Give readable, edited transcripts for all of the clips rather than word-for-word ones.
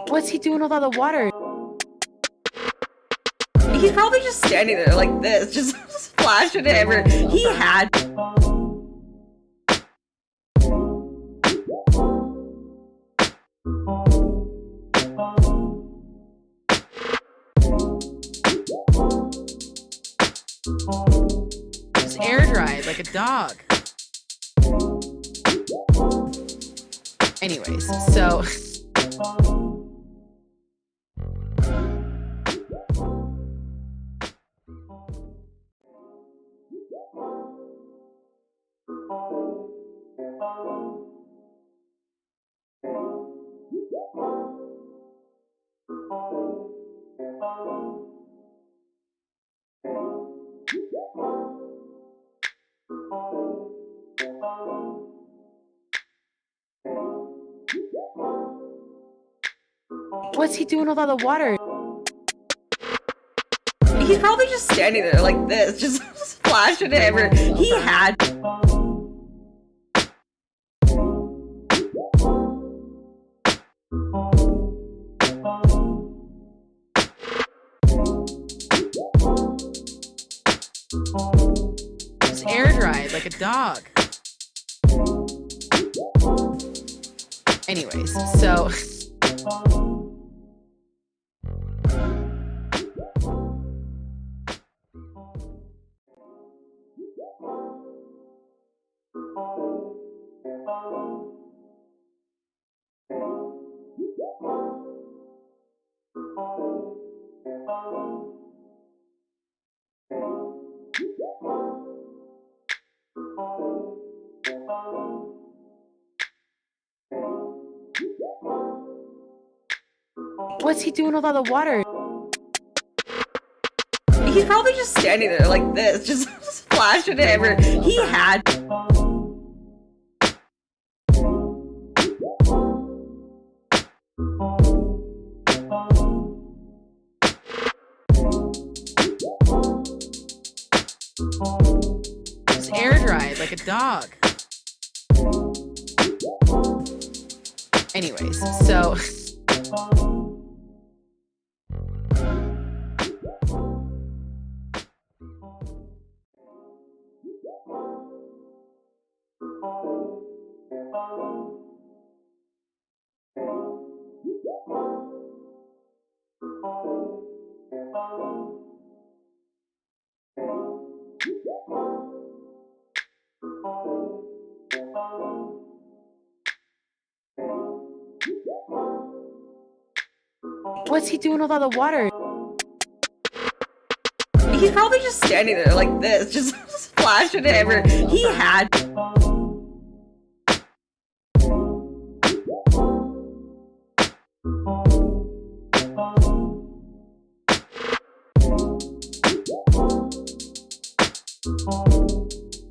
What's he doing with all the water? He's probably just standing there like this, just splashing it everywhere. He had. It's air dried like a dog. Anyways, so what's he doing with all the water? He's probably just standing there like this, just splashing it everywhere. He had. It's air dried like a dog. Anyways, so what's he doing with all the water? He's probably just standing there like this, just splashing it everywhere. He had. It's air dried like a dog. Anyways, so what's he doing with all the water? He's probably just standing there like this, just splashing it everywhere. He had.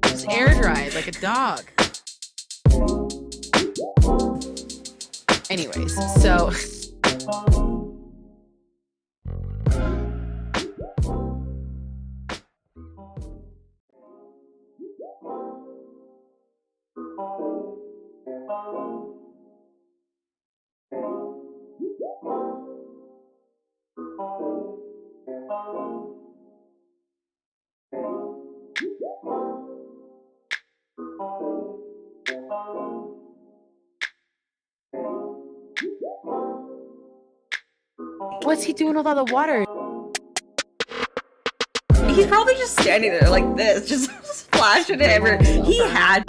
It's air dried like a dog. Anyways, so what's he doing with all the water? He's probably just standing there like this, just splashing it everywhere. He had.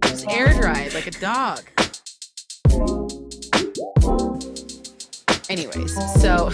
It's air dried like a dog. Anyways, so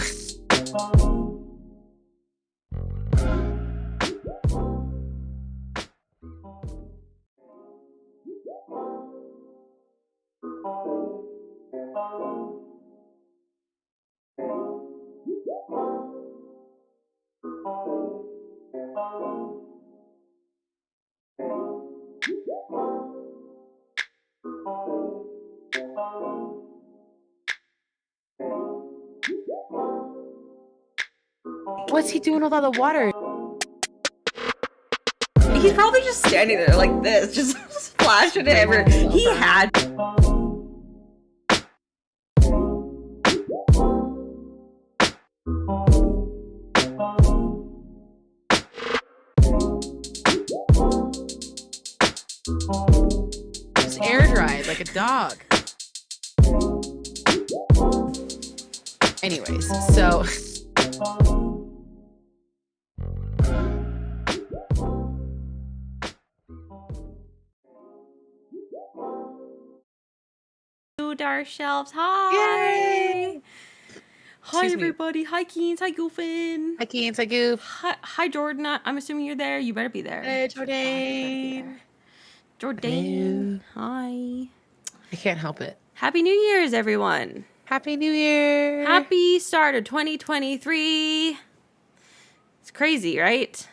What's he doing with all the water? He's probably just standing there like this, just splashing it everywhere. He had. Just air dried like a dog. Anyways, so our shelves. Hi. Yay! Hi, Excuse me. everybody. Hi, Keens. Hi, Goofin. hi Keens, hi Goof. Hi, Jordan. I'm assuming you're there. You better be there. Hey God, you better be Jordan. there. Jordan. Hi. I can't help it. Happy New Year's, everyone. Happy New Year. Happy start of 2023. It's crazy, right?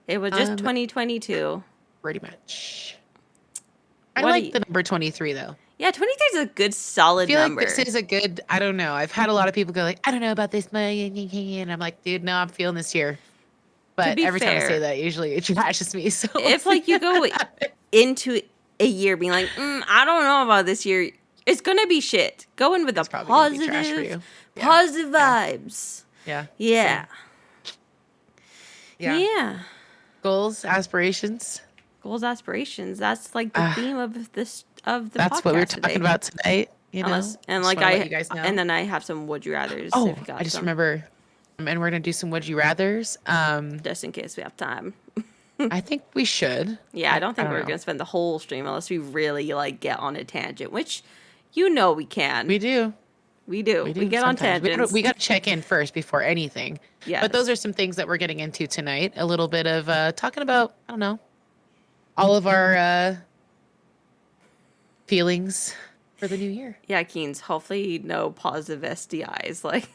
It was just 2022. Pretty much. I What do like you- the number 23 though. Yeah, 23 is a good, solid I feel number. like this is a good, I don't know. I've had a lot of people go like, I don't know about this, and I'm like, dude, no, I'm feeling this year. But be every time I fair, say that, usually it trashes me. So if like you go into a year being like, I don't know about this year, it's gonna be shit. Go in with It's a probably gonna be trash for positive, you. Yeah. positive vibes. Yeah. Yeah. Yeah. Yeah. Goals, aspirations. Goals, aspirations. That's like the theme of this the That's podcast what we're today. talking about tonight. You know, Unless, and Just like wanna let you guys know. and then I have some would you rather's. Oh, if you got I just some, remember, and we're gonna do some would you rather's. just in case we have time. I think we should. Yeah, I don't think we're know. gonna spend the whole stream unless we really like get on a tangent, which you know we can. We do. We do. We get on sometimes. tangents. We got to check in first before anything. Yes. But those are some things that we're getting into tonight. A little bit of talking about, I don't know, all of our feelings for the new year. Yeah, Keens. Hopefully, no positive STIs. Like,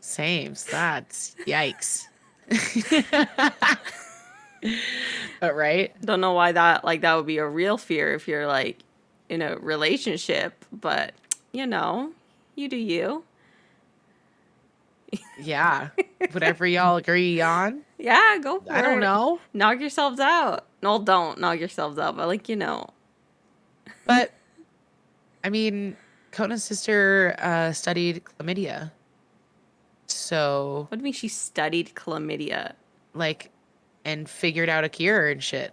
Same. That's yikes. But right? don't know why that would be a real fear if you're like in a relationship, but you know, you do you. Yeah. Whatever y'all agree on. Yeah, go for it. I don't know. Knock yourselves out. No, don't knock yourselves out, but like, you know. But I mean, Kona's sister studied chlamydia. So What do you mean she studied chlamydia? like and figured out a cure and shit.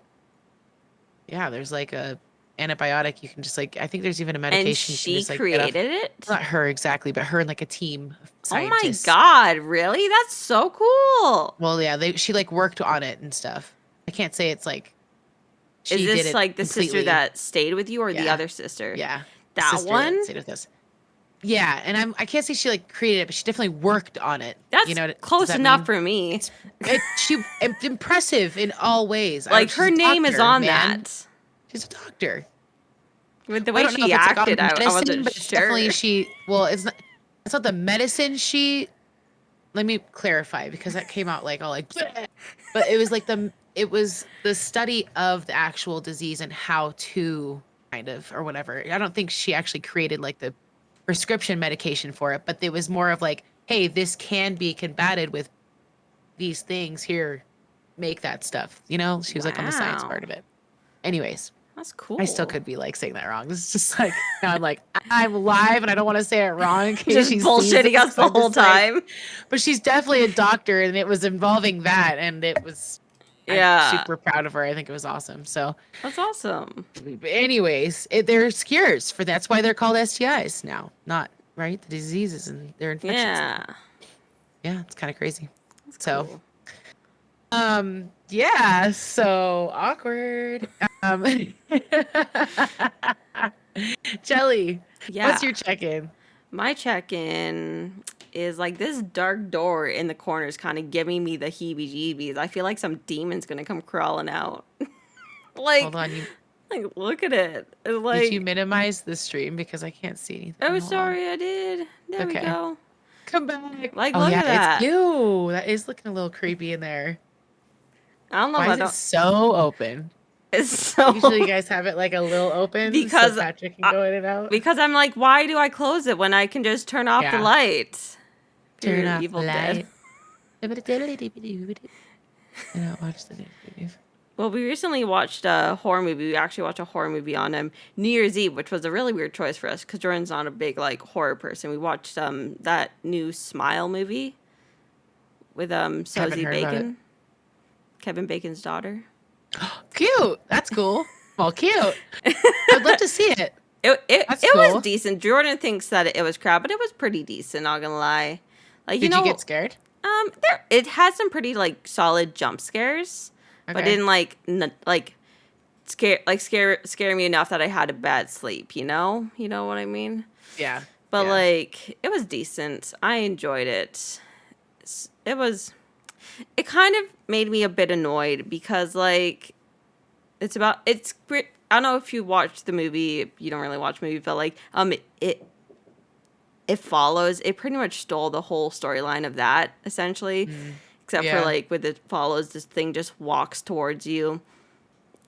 Yeah, there's like a antibiotic you can just like, I think there's even a medication And you can she just, like, get off- created it? Not her exactly, but her and like a team of Oh my scientists. god, really? That's so cool. Well, yeah, she like worked on it and stuff. I can't say it's like she Is did this it like the sister completely. that stayed with you or the Yeah. other sister? Yeah, That sister one? stayed with us. Yeah, and I can't say she like created it, but she definitely worked on it. That's you know, close enough for me. It's impressive in all ways. Like, She's her a name is doctor, on man. that. She's a doctor. With the I way don't know she if it's, like, on acted, I medicine, wasn't but it's sure. definitely well, it's not the medicine she. Let me clarify because that came out like all like, but it was like it was the study of the actual disease and how to kind of or whatever. I don't think she actually created like the prescription medication for it, but it was more of like, hey, this can be combated with these things here, make that stuff. You know, she was like on the science Wow. part of it. Anyways. That's cool. I still could be like saying that wrong. It's just like now I'm like I'm live and I don't want to say it wrong. In case Just she sees bullshitting it, us so the I'm whole just like- time. but she's definitely a doctor, and it was involving that, and it was. Yeah. I'm super proud of her. I think it was awesome. So, That's awesome. but anyways, there's cures for that's why they're called STIs now, not right the diseases and their infections. Yeah. Yeah, it's kind of crazy. That's So, cool. Yeah, so awkward. Jelly, Yeah. what's your check-in? My check-in is like this dark door in the corner is kind of giving me the heebie-jeebies. I feel like some demon's gonna come crawling out. like, Hold on, like look at it. It's like, did you minimize the stream because I can't see anything? oh, Hold on. sorry, I did. There we Okay. go. Come back. Like, oh look yeah, at that. it's you. That is looking a little creepy in there. I don't know. Why is it so open? It's so Usually you guys have it like a little open Because so Patrick can go in and out. because I'm like, why do I close it when I can just turn off the Yeah. light? Turn You're off Evil the Dead. light. I don't watch the movies. Well, we recently watched a horror movie. We actually watched a horror movie on New Year's Eve, which was a really weird choice for us because Jordan's not a big like horror person. We watched that new Smile movie with Haven't Sosie heard about it. Bacon, Kevin Bacon's daughter. Cute. That's cool. Well, cute. I'd love to see it. It That's was cool. decent. Jordan thinks that it was crap, but it was pretty decent. Not gonna lie. Like Did you get scared? it had some pretty like solid jump scares, but Okay. didn't scare me enough that I had a bad sleep. You know what I mean. Yeah. But Yeah. like it was decent. I enjoyed it. It kind of made me a bit annoyed because like it's great. I don't know if you watched the movie. You don't really watch movies, but like it follows. It pretty much stole the whole storyline of that essentially, except for Yeah. like with it follows this thing just walks towards you,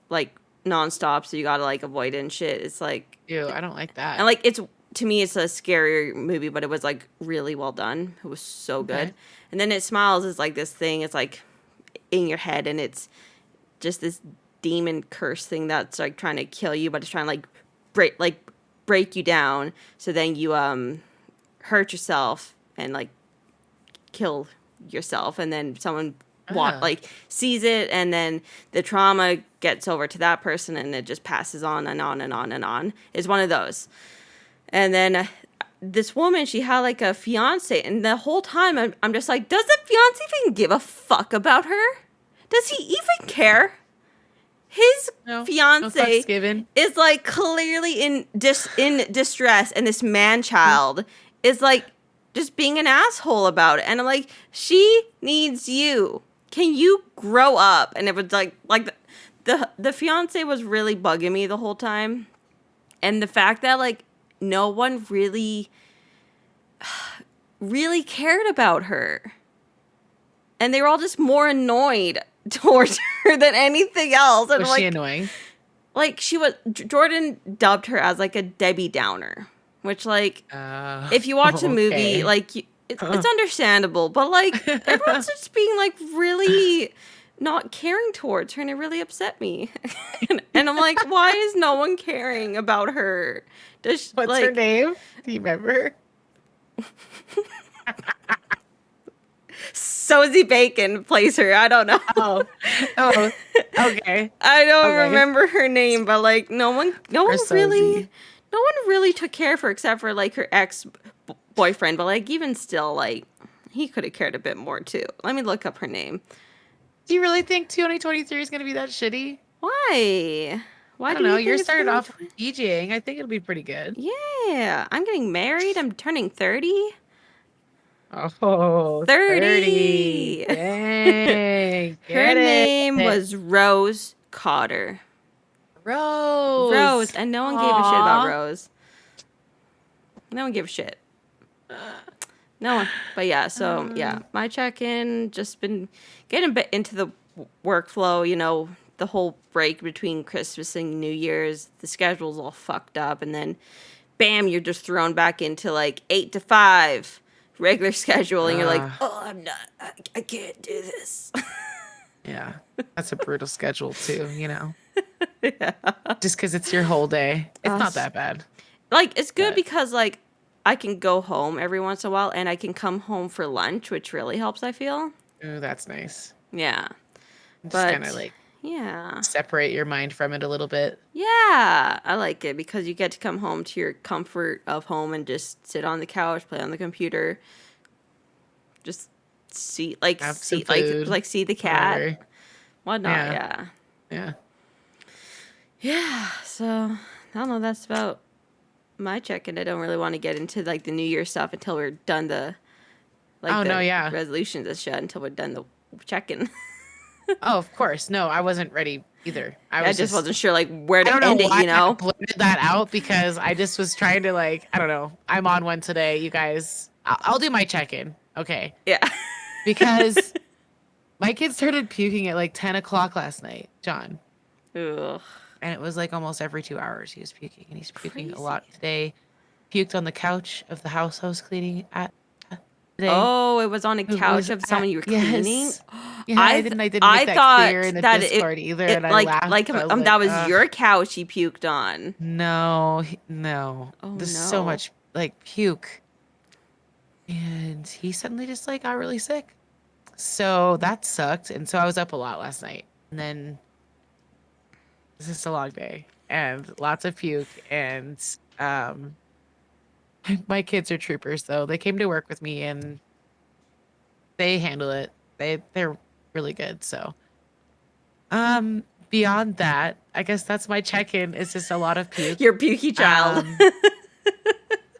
like nonstop. So you gotta like avoid it and shit. It's like Ew, I don't like that. and like it's to me it's a scarier movie, but it was like really well done. It was so good. Okay. And then It Smiles is like this thing. It's like in your head, and it's just this demon curse thing that's like trying to kill you, but it's trying to break you down. So then you hurt yourself and like kill yourself, and then someone Ah. like sees it, and then the trauma gets over to that person, and it just passes on and on and on and on. It's one of those. And then this woman, she had like a fiance, and the whole time I'm just like, does the fiance even give a fuck about her? Does he even care? His No fiance fucks given. is like clearly in distress, and this man child is like just being an asshole about it. And I'm like, she needs you. Can you grow up? And it was like the fiance was really bugging me the whole time, and the fact that like no one really cared about her, and they were all just more annoyed towards her than anything else. And Was like, she annoying? like she was Jordan dubbed her as like a Debbie Downer, which like if you watch the movie, okay. like it's understandable, but like everyone's just being like really not caring towards her, and it really upset me. And I'm like, why is no one caring about her? Does she, What's like, her name? Do you remember? Sosie Bacon plays her. I don't know. Oh, okay. I don't Okay. remember her name, but like no one Sosie. really took care of her except for like her ex boyfriend. But like even still, like he could have cared a bit more too. Let me look up her name. Do you really think 2023 is going to be that shitty? Why? Why I do don't know. you You're think it's started gonna off DJing. I think it'll be pretty good. Yeah, I'm getting married. I'm turning 30. Oh, 30. 30. Dang. Her Get it. name was Rose Cotter. Rose. And no one gave a shit about Aw. Rose. No one gave a shit. No one. But yeah, so yeah, my check-in, just been getting a bit into the workflow, you know, the whole break between Christmas and New Year's, the schedule's all fucked up, and then bam, you're just thrown back into like 8 to 5 regular schedule, and you're like, oh, I can't do this. Yeah. That's a brutal schedule too, you know. Yeah. Just because it's your whole day. It's not Us. that bad. Like, it's good But- because like I can go home every once in a while, and I can come home for lunch, which really helps, I feel. Ooh, that's nice. Yeah. Just But kind of like yeah. separate your mind from it a little bit. Yeah, I like it because you get to come home to your comfort of home and just sit on the couch, play on the computer, just see Have some see food, see the cat, whatever. whatnot. Yeah. Yeah, Yeah. yeah. So I don't know. That's about my check-in. I don't really want to get into like the New Year stuff until we're done the Oh, no, yeah. resolutions and shit. Until we're done the check-in. Oh, of course. No, I wasn't ready either. I just wasn't sure like where I to don't know end it. why You know. I blurted that out because I just was trying to like, I don't know. I'm on one today, you guys. I'll do my check-in. Okay. Yeah. Because my kid started puking at like 10 o'clock last night, John. Ugh. And it was like almost every 2 hours he was puking. And he's puking a Crazy. lot today. Puked on the couch of the house I was cleaning at today. Oh, it was on a Who couch was of someone you were cleaning. yes. Yeah, I didn't make I that clear thought in the that Discord either, it and I laughed. I was like, that was your couch he puked on. no, no. Oh There's so no. much like puke. And he suddenly just like got really sick. So that sucked. And so I was up a lot last night. And then this is a long day and lots of puke. And um my kids are troopers though. They came to work with me and they handle it. They're really good. So beyond that, I guess that's my check-in. It's just a lot of puke. Your pukey child.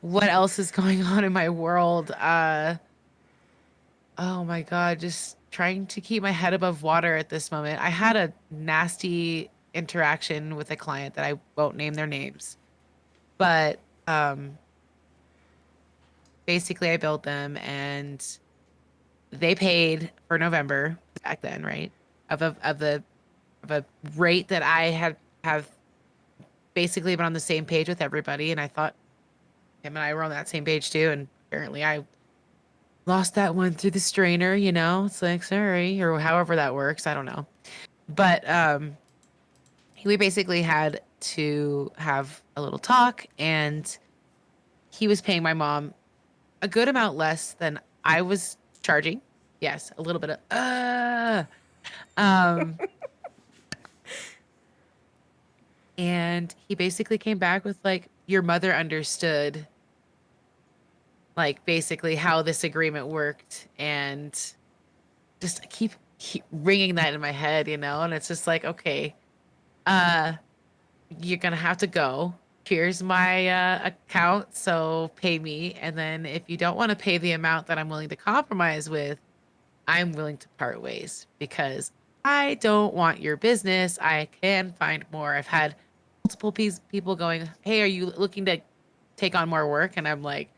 What else is going on in my world? Oh my God, just trying to keep my head above water at this moment. I had a nasty interaction with a client that I won't name their names, but um, basically I billed them and they paid for November back then, right? Of a rate that I have basically been on the same page with everybody, and I thought him and I were on that same page too, and apparently I lost that one through the strainer, you know? It's like, sorry, or however that works. I don't know. But we basically had to have a little talk, and he was paying my mom a good amount less than I was charging. Yes, a little bit of um and he basically came back with like, your mother understood like basically how this agreement worked, and just keep ringing that in my head, you know? And it's just like, okay, uh, you're gonna have to go. Here's my account, so pay me. And then if you don't want to pay the amount that I'm willing to compromise with, I'm willing to part ways because I don't want your business. I can find more. I've had multiple people going, hey, are you looking to take on more work? And I'm like,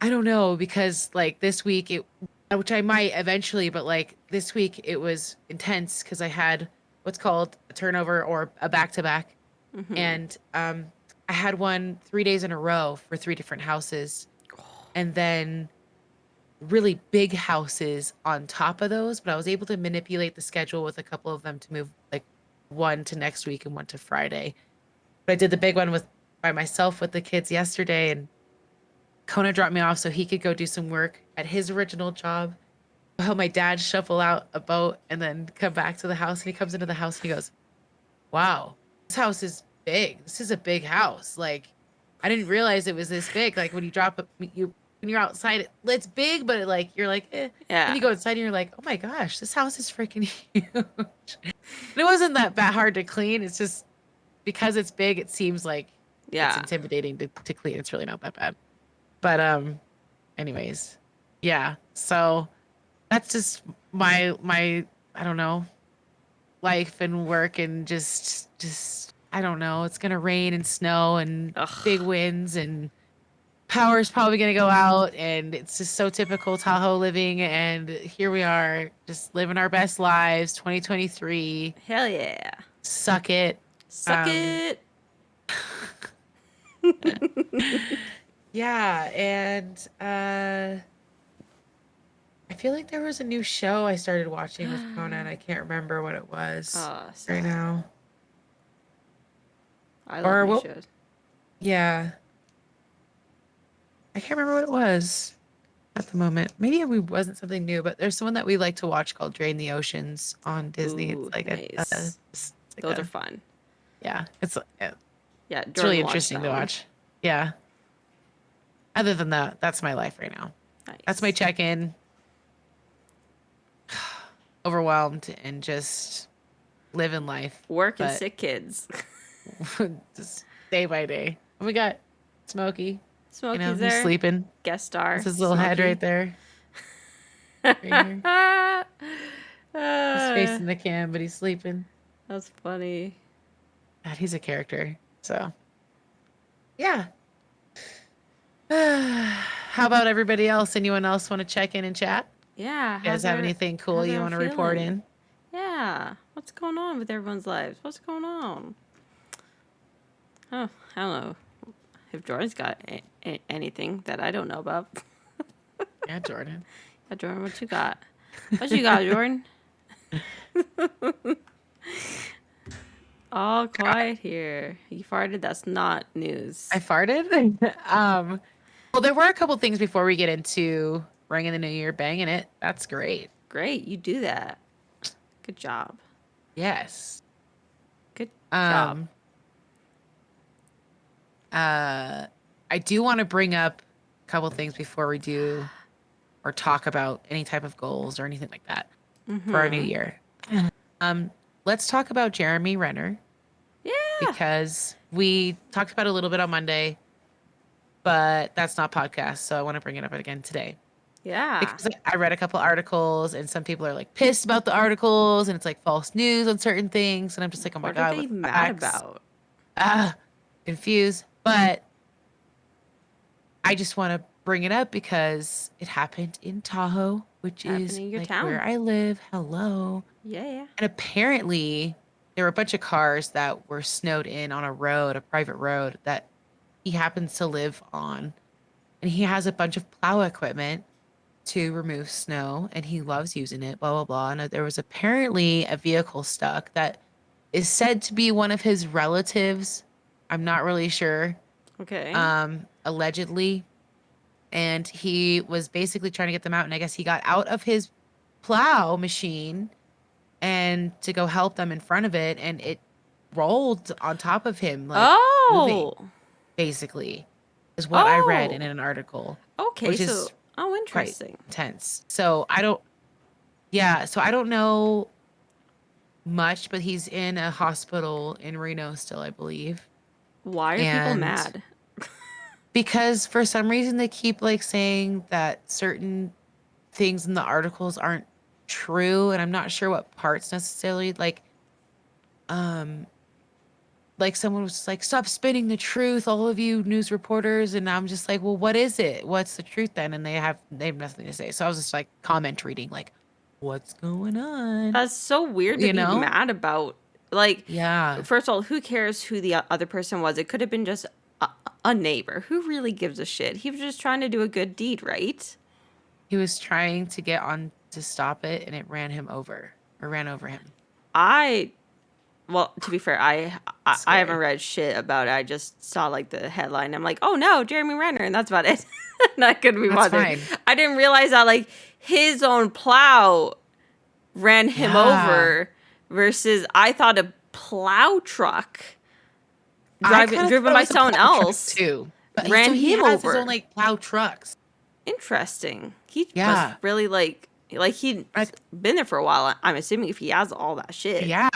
I don't know, because like this week which I might eventually, but like this week it was intense because I had what's called a turnover or a back to back. Mm-hmm. And I had one 3 days in a row for three different houses. And then really big houses on top of those, but I was able to manipulate the schedule with a couple of them to move like one to next week and one to Friday. But I did the big one with by myself with the kids yesterday, and Kona dropped me off so he could go do some work at his original job. I helped my dad shuffle out a boat and then come back to the house. And he comes into the house and he goes, wow, this house is big. This is a big house. Like, I didn't realize it was this big. Like when you when you're outside, it's big, but like you're like, eh. Yeah. Then you go inside and you're like, oh my gosh, this house is freaking huge. And it wasn't that bad hard to clean. It's just because it's big, it seems like it's Yeah. intimidating to clean. It's really not that bad. But anyways, yeah. So that's just my I don't know, life and work, and just I don't know. It's gonna rain and snow and Ugh. big winds, and power's probably gonna go out, and it's just so typical Tahoe living. And here we are, just living our best lives. 2023. Hell yeah. Suck it. Suck it. Yeah, and I feel like there was a new show I started watching with Kona, and I can't remember what it was right now. I love new shows. Yeah. I can't remember what it was at the moment. Maybe it wasn't something new, but there's someone that we like to watch called Drain the Oceans on Disney. Ooh, It's like nice. it's like Those are fun. yeah, it's Yeah, it's really Jordan watched interesting that to one. watch. Yeah. Other than that, that's my life right now. Nice. That's my check-in. Overwhelmed and just living life. Work and but sick kids. just day by day. And we got Smokey. Smokey's You know, he's there. sleeping. Guest star. That's his little head Smokey. right there. Right here. He's facing the cam, but he's sleeping. That's funny. God, he's a character. So, yeah. How about everybody else? Anyone else want to check in and chat? Yeah. You guys have anything cool you want to report in? Yeah. What's going on with everyone's lives? What's going on? Oh, I don't know if Jordan's got anything that I don't know about. Yeah, Jordan. Yeah, Jordan, what you got? What you got, Jordan? All quiet here. You farted? That's not news. I farted. Well, there were a couple things before we get into ringing the new year, banging it. That's great. Great, you do that. Good job. Yes. Good job. I do want to bring up a couple things before we do or talk about any type of goals or anything like that for our new year. Let's talk about Jeremy Renner Yeah. because we talked about it a little bit on Monday, but that's not podcast, so I want to bring it up again today. Yeah. Because I read a couple articles and some people are like pissed about the articles and it's like false news on certain things. And I'm just like, oh my What God, are they what the mad facts? about? Confused. But I just want to bring it up because it happened in Tahoe, which Happened is in your like town. where I live. Hello. Yeah. And apparently there were a bunch of cars that were snowed in on a road, a private road that he happens to live on. And he has a bunch of plow equipment to remove snow and he loves using it, blah, blah, blah. And there was apparently a vehicle stuck that is said to be one of his relatives. I'm not really sure. Okay. Allegedly. And he was basically trying to get them out. And I guess he got out of his plow machine and to go help them in front of it. And it rolled on top of him, like moving, basically, is what I read in an article. Okay. Which So, is quite interesting. intense. So I don't know much, but he's in a hospital in Reno still, I believe. Why are people And mad? because for some reason they keep like saying that certain things in the articles aren't true, and I'm not sure what parts necessarily. Like someone was just like, stop spinning the truth, all of you news reporters. And I'm just like, well, what is it? What's the truth then? And they have nothing to say. So I was just like comment reading, like, what's going on? That's so weird to be mad about. Like, Yeah. first of all, who cares who the other person was? It could have been just a neighbor. Who really gives a shit? He was just trying to do a good deed, right? He was trying to get on to stop it, and it ran over him. Well, to be fair, I haven't read shit about it. I just saw like the headline. I'm like, oh no, Jeremy Renner, and that's about it. Not gonna be bothered. Fine. I didn't realize that like his own plow ran him over versus I thought a plow truck driven by someone else too. But ran so he him has over. his own like plow trucks. Interesting. He must really like he'd been there for a while. I'm assuming if he has all that shit. Yeah.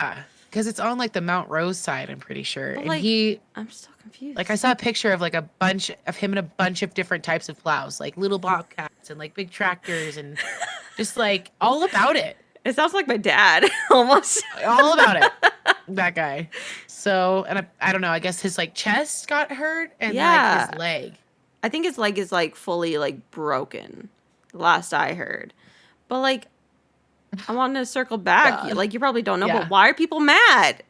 Because it's on like the Mount Rose side, I'm pretty sure. But, and like, I'm so confused. like I saw a picture of like a bunch of him and a bunch of different types of plows, like little bobcats and like big tractors and just like all about it. It sounds like my dad almost. All about it. That guy. So, and I don't know, I guess his like chest got hurt and like his leg. I think his leg is like fully like broken. Last I heard. But like I want to circle back. God. Like you probably don't know, but why are people mad?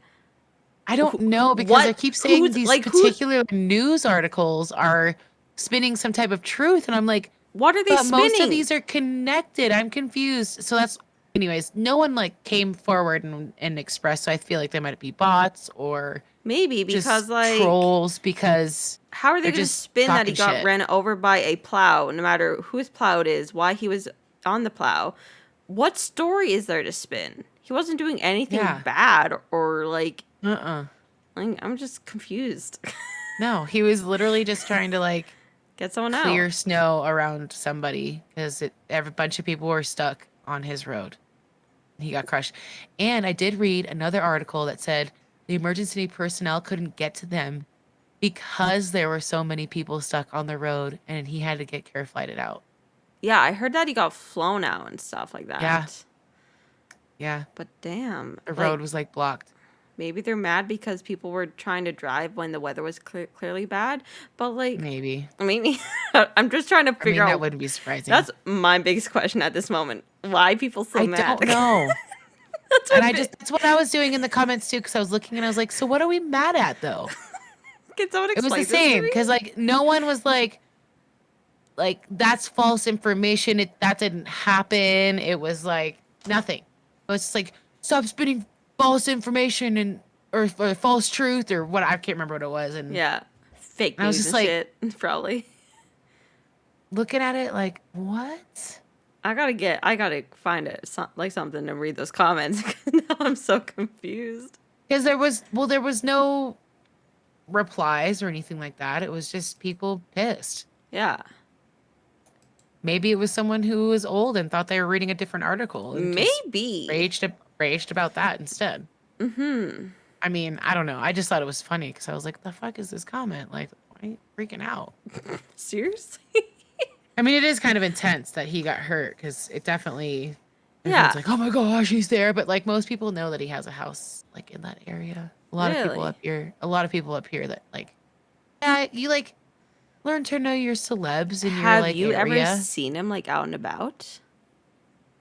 I don't know because I keep saying these particular news articles are spinning some type of truth, and I'm like, what are they spinning? Most of these are connected. I'm confused. So that's, anyways, no one like came forward and expressed. So I feel like they might be bots or maybe because just like trolls. Because how are they going to spin that he got ran over by a plow, no matter whose plow it is, why he was on the plow? What story is there to spin? He wasn't doing anything bad or like. Like, I'm just confused. No, he was literally just trying to like get someone out. Clear snow around somebody because every bunch of people were stuck on his road. He got crushed. And I did read another article that said the emergency personnel couldn't get to them because there were so many people stuck on the road, and he had to get care flighted out. Yeah, I heard that he got flown out and stuff like that. Yeah. But damn. The road was like blocked. Maybe they're mad because people were trying to drive when the weather was clearly bad. But like. Maybe. I'm just trying to figure out. That wouldn't be surprising. That's my biggest question at this moment. Why people so mad? I don't know. That's what I was doing in the comments too, because I was looking and I was like, so what are we mad at though? Can someone explain it was the same because like no one was like, like that's false information. That didn't happen. It was like nothing. It was just like stop spinning false information and or false truth or what I can't remember what it was. And Yeah. Fake I was news just and like shit, probably. looking at it like what? I gotta find it, like something and read those comments. Now I'm so confused. Because there was no replies or anything like that. It was just people pissed. Yeah. Maybe it was someone who was old and thought they were reading a different article and just Maybe. raged about that instead. Mm-hmm. I mean, I don't know. I just thought it was funny because I was like, the fuck is this comment? Like, why are you freaking out? Seriously? I mean, it is kind of intense that he got hurt because it definitely, Yeah. it's like, oh my gosh, he's there. But like most people know that he has a house like in that area. A lot of people up here that like, yeah, you like learn to know your celebs in your like you area. ever seen him like out and about?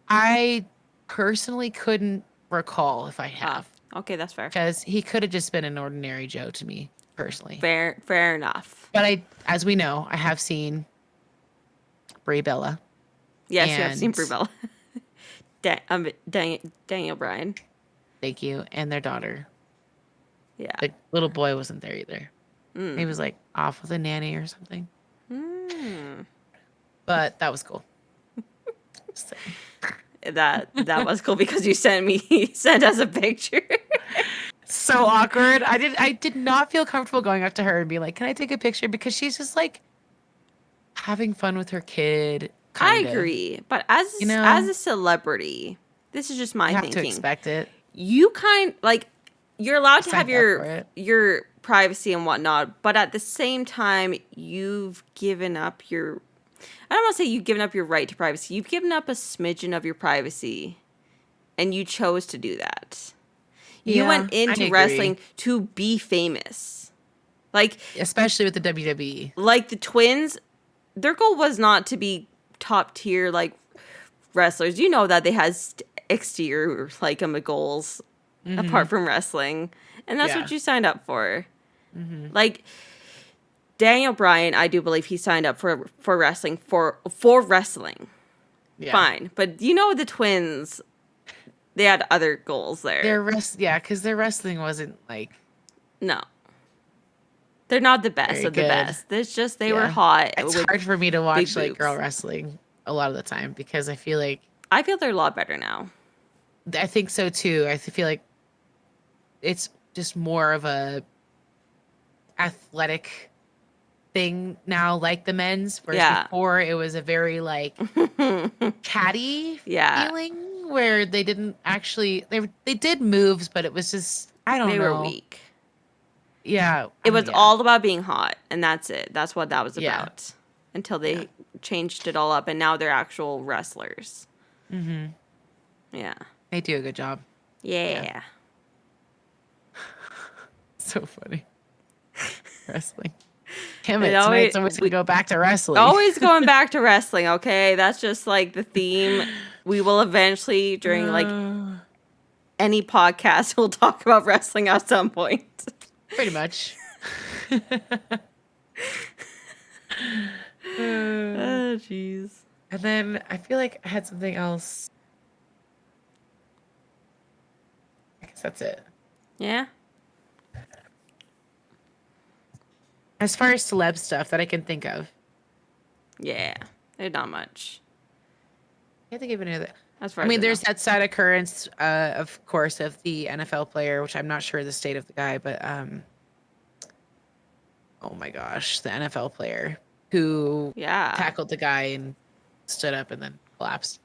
I personally couldn't recall if I have. Okay, that's fair. Because he could have just been an ordinary Joe to me personally. Fair enough. But as we know, I have seen Brie Bella. Yes, you have seen and- Brie Bella. Daniel Bryan. Thank you. And their daughter. Yeah. The little boy wasn't there either. Mm. He was like off with a nanny or something. Mm. But that was cool. So, That was cool because you sent us a picture. so awkward. I did not feel comfortable going up to her and be like, "Can I take a picture?" Because she's just like having fun with her kid. I kinda. agree, but as a celebrity, this is just my You have thinking. to expect it. You you're allowed to have Signed up for it. your privacy and whatnot, but at the same time, you've given up your. I don't want to say you've given up your right to privacy. You've given up a smidgen of your privacy, and you chose to do that. You Yeah, went I into agree. wrestling to be famous, like Especially with the WWE. the twins. Their goal was not to be top tier like wrestlers. You know that they had exterior like goals apart from wrestling, and that's Yeah. what you signed up for. Like Daniel Bryan, I do believe he signed up for wrestling for wrestling. Yeah. Fine, but the twins, they had other goals there. Because their wrestling wasn't like No, they're not the best Very of the good. best. It's just they were Yeah. hot. It's with hard for me to watch like boobs. girl wrestling a lot of the time because I feel like I feel they're a lot better now. I think so too. I feel like it's just more of a athletic thing now, like the men's. Whereas Yeah. before it was a very like catty Yeah. feeling where they didn't actually they did moves, but it was just I don't They know. were weak. Yeah, It was yeah. all about being hot, and that's it. That's what that was Yeah. about. Until they changed it all up, and now they're actual wrestlers. Mm-hmm. Yeah. They do a good job. Yeah. So funny. Wrestling. Damn It it, always- tonight's always gonna go back to wrestling. Always going back to wrestling, okay? That's just like the theme. We will eventually, during like any podcast, we'll talk about wrestling at some point. Pretty much. Oh, jeez. And then I feel like I had something else. I guess that's it. Yeah? As far as celeb stuff that I can think of. Yeah. There's not much. I can't think of any other. As far I mean, as there's know. that sad occurrence, of course, of the NFL player, which I'm not sure the state of the guy, but oh my gosh, the NFL player who Yeah. tackled the guy and stood up and then collapsed.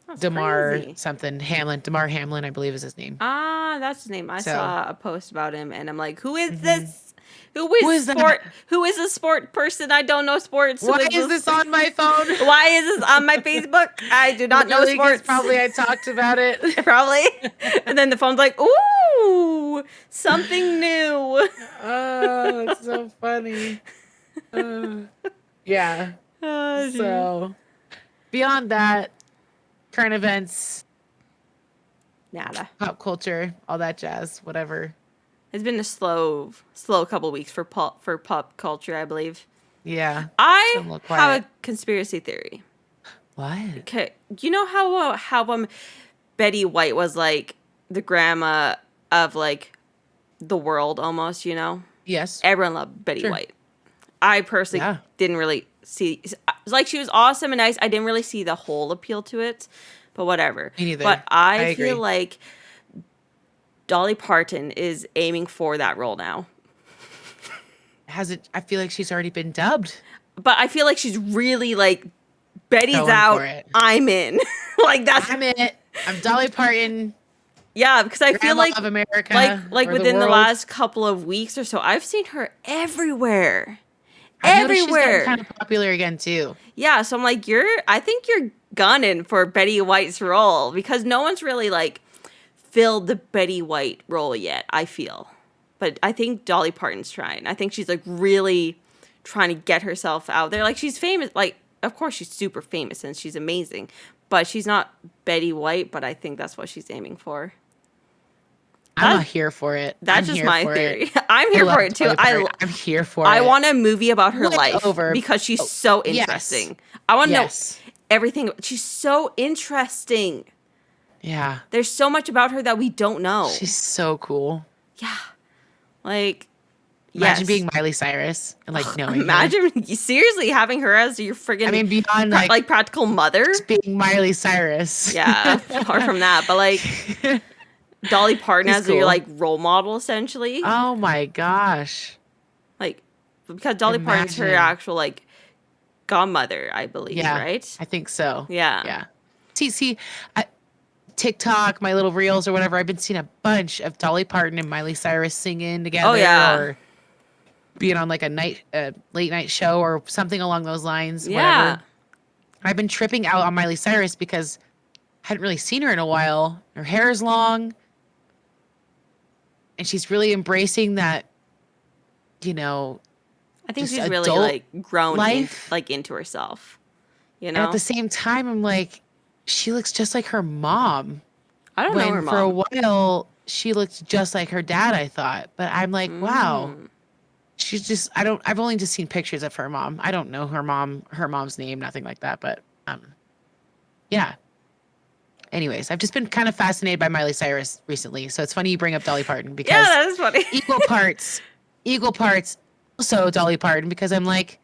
That's Damar crazy. something Hamlin. Damar Hamlin, I believe, is his name. Ah, that's his name. I So- Mm-hmm. saw a post about him, and I'm like, who is this? Who is, Who is that? sport? Who is a sport person? I don't know sports. Who Why is this on my phone? Why is this on my Facebook? I do not know Literally, 'cause sports. Probably I talked about it. Probably. And then the phone's like, ooh, something new. Oh, that's so funny. Yeah. Oh, geez. So, beyond that, current events, Nada. pop culture, all that jazz, whatever. It's been a slow couple weeks for pop culture, I believe. Yeah. I Some look have quiet. a conspiracy theory. What? Okay, you know how Betty White was like the grandma of like the world almost, you know? Yes. Everyone loved Betty Sure. White. I personally Yeah. didn't really see, like, she was awesome and nice. I didn't really see the whole appeal to it, but whatever. Me neither. But I I feel agree. like Dolly Parton is aiming for that role now. Has it? I feel like she's already been dubbed. But I feel like she's really like, Betty's Going out, for it. I'm in. Like, that's, I'm in it. I'm Dolly Parton, yeah, because I feel Grandma like of America, like or within the world. last couple of weeks or so, I've seen her everywhere. I've noticed she's Everywhere. gotten kind of popular again too. Yeah, so I'm like, I think you're gunning for Betty White's role because no one's really like filled the Betty White role yet, I feel. But I think Dolly Parton's trying. I think she's like really trying to get herself out there. Like, she's famous, like, of course she's super famous and she's amazing, but she's not Betty White, but I think that's what she's aiming for. I'm That- here for it. That's I'm just here my for theory. It. I'm I here love for it too. Dolly Parton. I'm here for it. I want a movie about her Way life over. because she's so yes. interesting. I want to Yes. know everything. She's so interesting. Yeah. There's so much about her that we don't know. She's so cool. Yeah. Like, Imagine yes. being Miley Cyrus and like knowing her. Imagine seriously having her as your friggin' I mean, beyond like practical mother. just being Miley Cyrus. Yeah, apart from that, but like Dolly Parton She's as your cool. like role model essentially. Oh my gosh. Like, because Dolly Parton's her Imagine. actual like godmother, I believe, Yeah. right? I think so. Yeah. Yeah. See, TikTok, my little reels or whatever, I've been seeing a bunch of Dolly Parton and Miley Cyrus singing together. Oh, yeah. Or being on like a late night show or something along those lines. Yeah. Whatever. I've been tripping out on Miley Cyrus because I hadn't really seen her in a while. Her hair is long. And she's really embracing that, you know, I think just she's really adult like grown life. into herself. You and know? at the same time, I'm like, she looks just like her mom. I don't know her When for a mom. while, she looked just like her dad, I thought. But I'm like, wow. Mm. She's just, I've only just seen pictures of her mom. I don't know her mom's name, nothing like that. But, yeah. Anyways, I've just been kind of fascinated by Miley Cyrus recently. So it's funny you bring up Dolly Parton because Yeah, that is funny. equal parts, also Dolly Parton, because I'm like,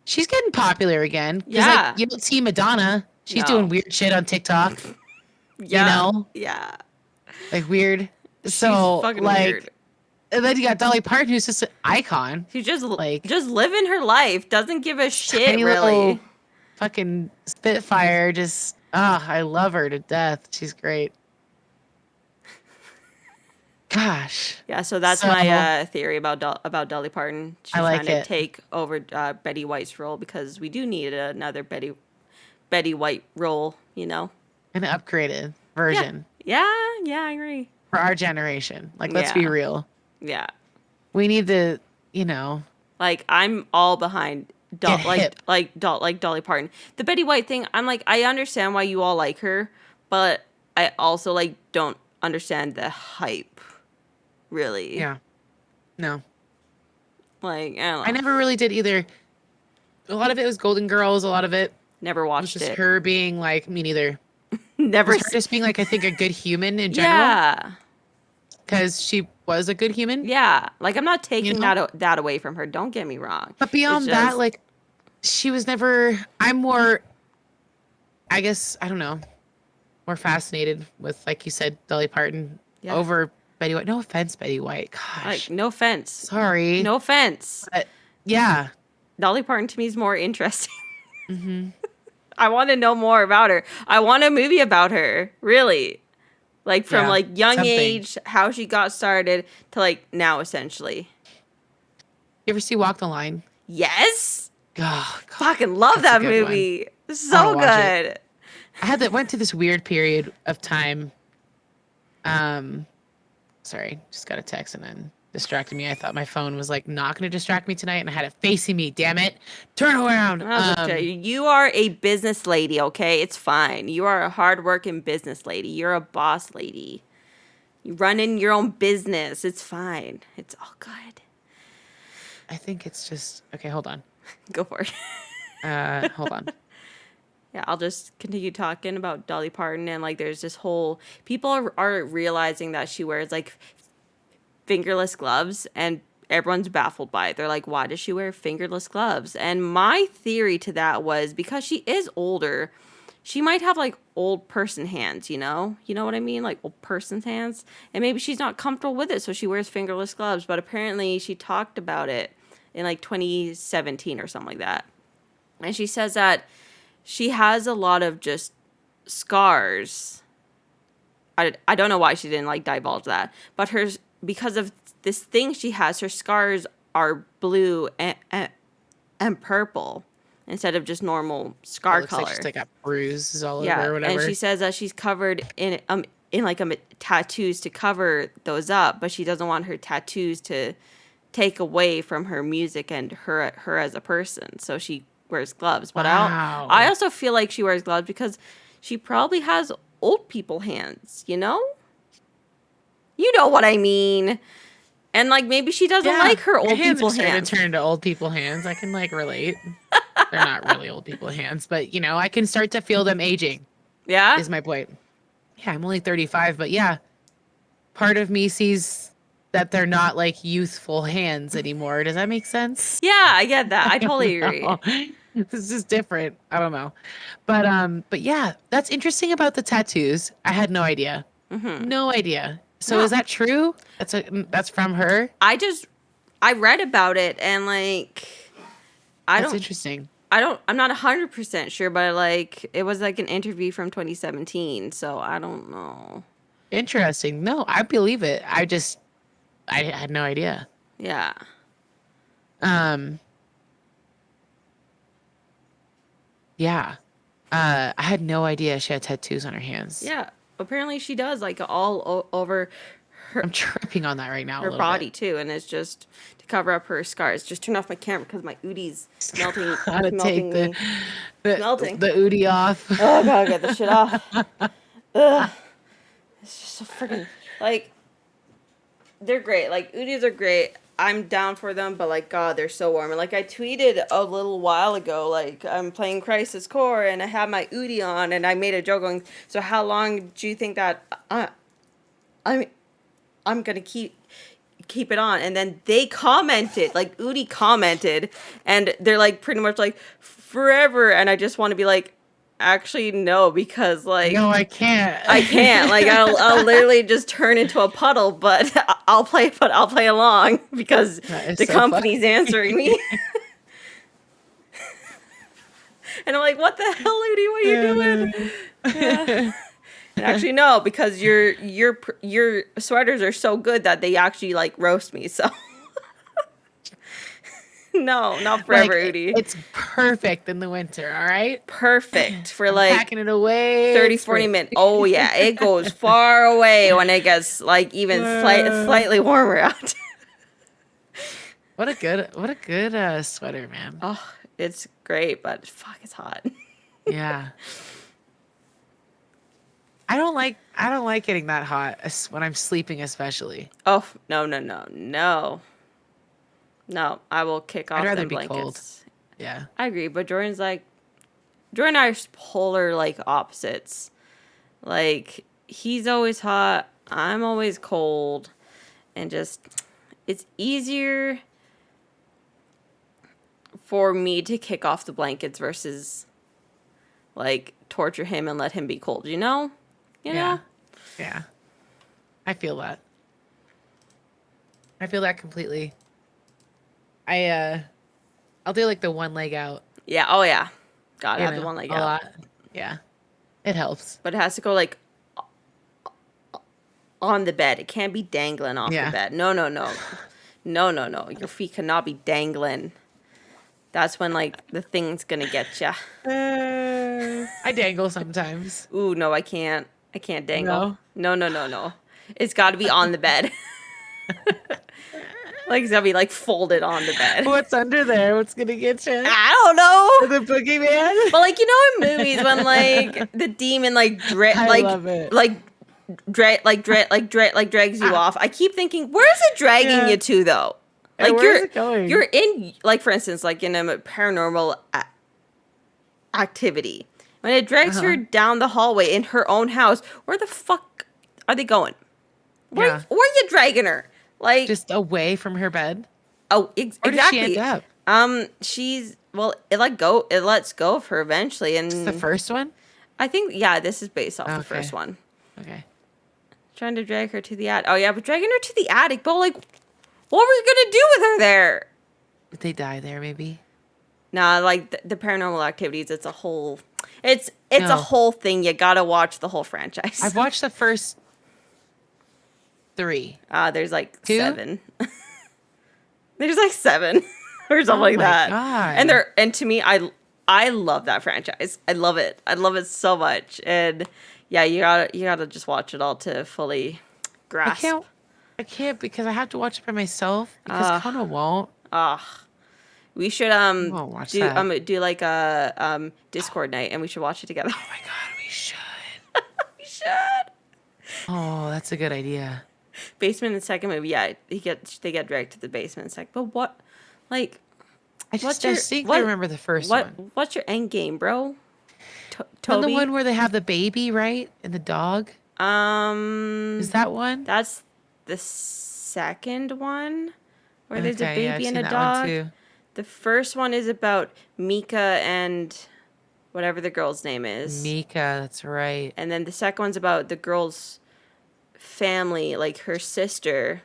she's getting popular again. 'Cause, Yeah. like, you don't see Madonna. She's No. doing weird shit on TikTok. Yeah. know? Yeah. Like weird. She's So fucking like, weird. and then you got Dolly Parton, who's just an icon. She's just like- just living her life. Doesn't give a shit Tiny really. little fucking Spitfire. Just I love her to death. She's great. Gosh. Yeah, so that's So- my theory about Dolly Parton. She's I like trying to it. take over Betty White's role because we do need another Betty White role, you know. An upgraded version Yeah, I agree. for our generation. Like, let's be Yeah. real. Yeah. We need to, you know, Like, I'm all behind Get hip. Dolly Parton. The Betty White thing, I'm like, I understand why you all like her, but I also like don't understand the hype. Really. yeah. No. Like, I don't know. I never really did either. A lot of it was Golden Girls. A lot of it Never was watched just it. her being like, me neither. Never. Her just being like, I think a good human in general. Yeah. Because she was a good human. Yeah. Like, I'm not taking know? that away from her. Don't get me wrong. But beyond It's that, just- like, she was never, I'm more, I guess, I don't know, more fascinated with, like you said, Dolly Parton Yeah. over Betty White. No offense, Betty White. Gosh. Like, no offense. Sorry. No offense. But yeah. Dolly Parton to me is more interesting. hmm I want to know more about her. I want a movie about her. Really. Like, from Yeah, like young something. age, how she got started to like now essentially. You ever see Walk the Line? Yes. Oh, God. Fucking love That's a that good one. movie. I So wanna watch good. I went through this weird period of time. Sorry, just got a text and then distracted me. I thought my phone was like not going to distract me tonight, and I had it facing me. Damn it! Turn around. That's okay. You are a business lady, okay? It's fine. You are a hardworking business lady. You're a boss lady. You run in your own business. It's fine. It's all good. I think it's just okay. Hold on. Go for it. Hold on. Yeah, I'll just continue talking about Dolly Parton, and like there's this whole people are realizing that she wears like fingerless gloves, and everyone's baffled by it. They're like, why does she wear fingerless gloves? And my theory to that was because she is older, she might have like old person hands, you know? You know what I mean? Like old person's hands. And maybe she's not comfortable with it, so she wears fingerless gloves. But apparently she talked about it in like 2017 or something like that. And she says that she has a lot of just scars. I don't know why she didn't like divulge that, but because of this thing she has, her scars are blue and purple instead of just normal scar It looks color. like she's like got bruises all Yeah, over or whatever. and she says that she's covered in tattoos to cover those up, but she doesn't want her tattoos to take away from her music and her as a person. So she wears gloves. But Wow. I also feel like she wears gloves because she probably has old people hands, you know? You know what I mean. And like maybe she doesn't like her old people are starting hands. to turn into old people hands. I can like relate. They're not really old people hands, but you know, I can start to feel them aging. Yeah? Is my point. Yeah, I'm only 35, but yeah, part of me sees that they're not like youthful hands anymore. Does that make sense? Yeah, I get that. I totally agree. This is different. I don't know. But yeah, that's interesting about the tattoos. I had no idea. No idea. So No. is that true? That's from her? I read about it and like That's interesting. I'm not 100% sure, but like it was like an interview from 2017, so I don't know. Interesting. No, I believe it. I had no idea. Yeah. Yeah. I had no idea she had tattoos on her hands. Yeah. Apparently she does like all over I'm tripping on that right now. her body too, and it's just to cover up her scars. Just turn off my camera because my Udi's melting. How to take melting the melting. the Udi off. Oh, gotta get this shit off. Ugh. It's just so freaking like they're great. Like Udis are great. I'm down for them, but like God, they're so warm. And like I tweeted a little while ago, like I'm playing Crisis Core and I have my Udi on, and I made a joke going, "So how long do you think that I'm gonna keep it on?" And then they commented, like Udi commented, and they're like pretty much like forever. And I just want to be like, actually no, because like No, I can't. I can't. Like I'll literally just turn into a puddle, but I'll play along because That is the so company's funny. answering me. And I'm like, what the hell, Udi? What are you doing? Yeah. And actually, no, because your sweaters are so good that they actually like roast me. So no, not forever, Like, Udi. It's perfect in the winter, all right? Perfect for like Packing it away. 30, it's 40 great. minutes. Oh, yeah. It goes far away when it gets like even slightly warmer out. What a good sweater, man. Oh, it's great, but fuck, it's hot. Yeah. I don't like getting that hot when I'm sleeping, especially. Oh, no. No, I will kick off I'd rather them be blankets. cold. Yeah. I agree, but Jordan and I are polar like opposites. Like he's always hot, I'm always cold, and just it's easier for me to kick off the blankets versus like torture him and let him be cold, you know? You know? Yeah. I feel that. I feel that completely. I'll do like the one leg out. Yeah, oh yeah. Gotta You have the know, one leg a out. lot. Yeah. It helps. But it has to go like on the bed. It can't be dangling off Yeah. the bed. No. No. Your feet cannot be dangling. That's when like the thing's gonna get ya. I dangle sometimes. Ooh, no, I can't. I can't dangle. No? No. It's got to be on the bed. Like it's got to be like folded on the bed. What's under there? What's gonna get you? I don't know. The boogeyman? But like you know in movies when like the demon like I love it. drags you off. I keep thinking, where's it dragging Yeah. you to though? Like where's it going? you're in, like, for instance, like in a paranormal activity. When it drags her down the hallway in her own house, where the fuck are they going? Where are you dragging her? Like, just away from her bed. oh, Where exactly. did she end up? She's, well, it lets go of her eventually, and It's the first one. I think, this is based off the first one. Okay. Trying to drag her to the attic. Oh yeah, but dragging her to the attic. But like, what were you gonna do with her there? Did they die there? Maybe. Nah, like the paranormal activities. It's a whole. It's a whole thing. You gotta watch the whole franchise. I've watched the first 3. There's like 2? 7. There's like 7 or something like that. God. And to me, I love that franchise. I love it. I love it so much. And yeah, you gotta just watch it all to fully grasp. I can't because I have to watch it by myself because Kona won't. We should watch that. do like a Discord night, and we should watch it together. Oh my god, we should. We should. Oh, that's a good idea. Basement in the second movie, yeah, they get dragged to the basement. It's like, but what, like, I distinctly remember the first one. What's your end game, bro? And the one where they have the baby, right, and the dog. Is that one? That's the second one, where there's a baby and a dog. The first one is about Mika and whatever the girl's name is. Mika, that's right. And then the second one's about the girl's family, like her sister.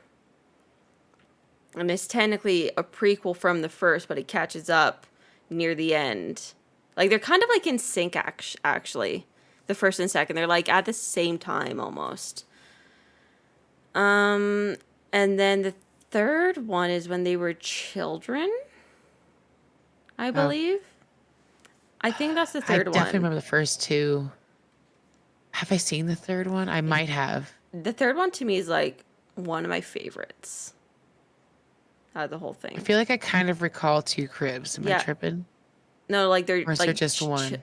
And it's technically a prequel from the first, but it catches up near the end. Like, they're kind of like in sync, actually. The first and second. They're like at the same time almost. And then the third one is when they were children, I believe. I think that's the third one. I definitely remember the first 2. Have I seen the third one? I might have. The third one to me is like one of my favorites out of the whole thing. I feel like I kind of recall 2 cribs. Am I tripping? No, like they're or is like there just one?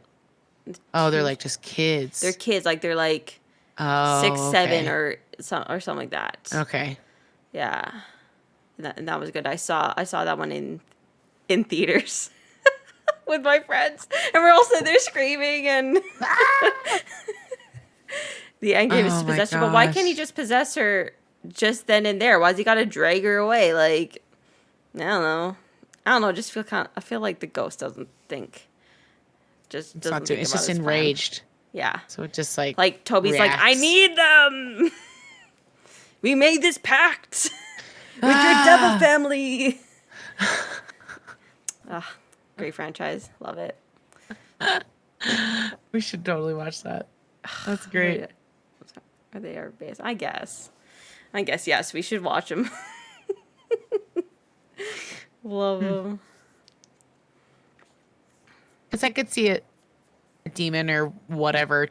They're like just kids. They're kids, like they're like 6, 7, or something like that. Okay. Yeah, and that was good. I saw that one in theaters with my friends, and we're all sitting there screaming, and the end game is to possess her. But why can't he just possess her just then and there? Why's he got to drag her away? Like, I don't know. Just I feel like the ghost doesn't think. Just doesn't think it's about just his enraged. plan. Yeah. So it just like Toby's reacts. like, I need them. We made this pact with your devil family. Great franchise. Love it. We should totally watch that. That's great. Are they our base? I guess yes. We should watch them. Love them. Because I could see it, a demon or whatever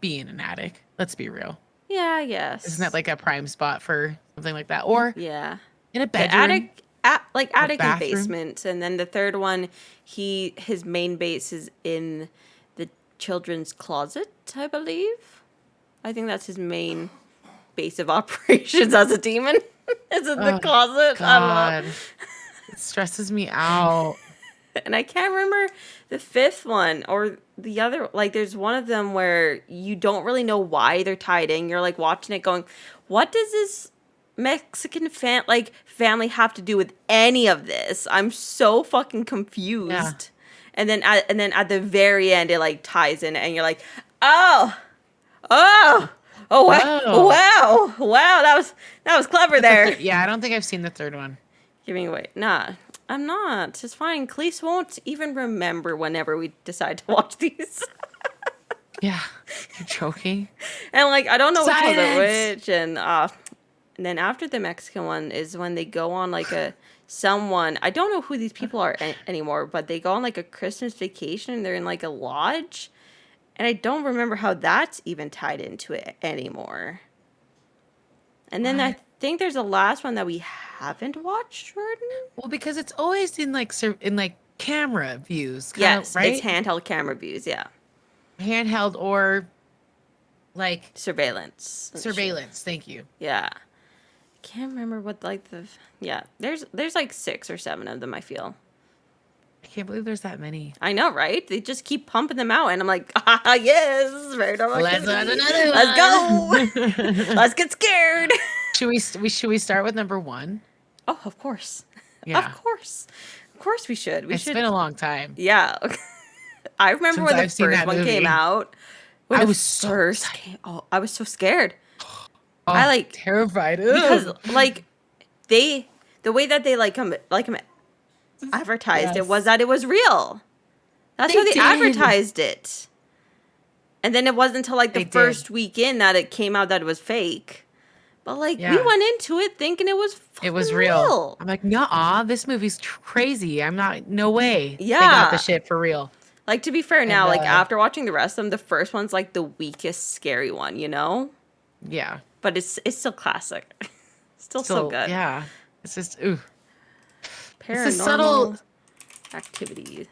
be in an attic. Let's be real. Yeah, I guess. Isn't that like a prime spot for something like that? Or yeah, in a bedroom, attic and basement, and then the third one, his main base is in the children's closet, I believe. I think that's his main base of operations as a demon. Is in the closet. God. I don't know. It stresses me out. And I can't remember the fifth one or the other. Like, there's one of them where you don't really know why they're tied in. You're like watching it, going, "What does this Mexican family have to do with any of this?" I'm so fucking confused. Yeah. And then at the very end, it like ties in, and you're like, "Oh, wow, that was clever there." Yeah, I don't think I've seen the third one. Giving away, nah. I'm not. It's fine. Cleese won't even remember whenever we decide to watch these. Yeah. You're joking. And like, I don't know which one's which. And then after the Mexican one is when they go on like I don't know who these people are anymore, but they go on like a Christmas vacation and they're in like a lodge. And I don't remember how that's even tied into it anymore. And then I think there's a last one that we haven't watched, Jordan. Well, because it's always in like camera views. Yes, right? It's handheld camera views. Yeah, handheld or like surveillance. Surveillance. Thank you. Yeah, can't remember what like there's like 6 or 7 of them, I feel. I can't believe there's that many. I know, right? They just keep pumping them out, and I'm like, ah, yes, very normal. Let's watch activity. another Let's one. go. Let's get scared. Should we start with number 1? Oh, of course. Yeah. Of course we should. We It's should. been a long time. Yeah. I remember Since when the I've seen first that one came movie. out. When I the was so first excited. came, oh, I was so scared Oh, I, like- terrified. because Ugh. like the way that they advertised it was Yes. that it was real. That's They how they did. advertised it. And then it wasn't until like the They did. first weekend that it came out that it was fake. But like we Yeah. went into it thinking it was It was fucking real. I'm like, nah, this movie's crazy. I'm not, no way. They Yeah. got the shit for real. Like, to be fair now, And, like after watching the rest of them, the first one's like the weakest scary one, you know? Yeah. But it's still classic. Still so good. Yeah. It's just, ooh. Paranormal It's a subtle, activity.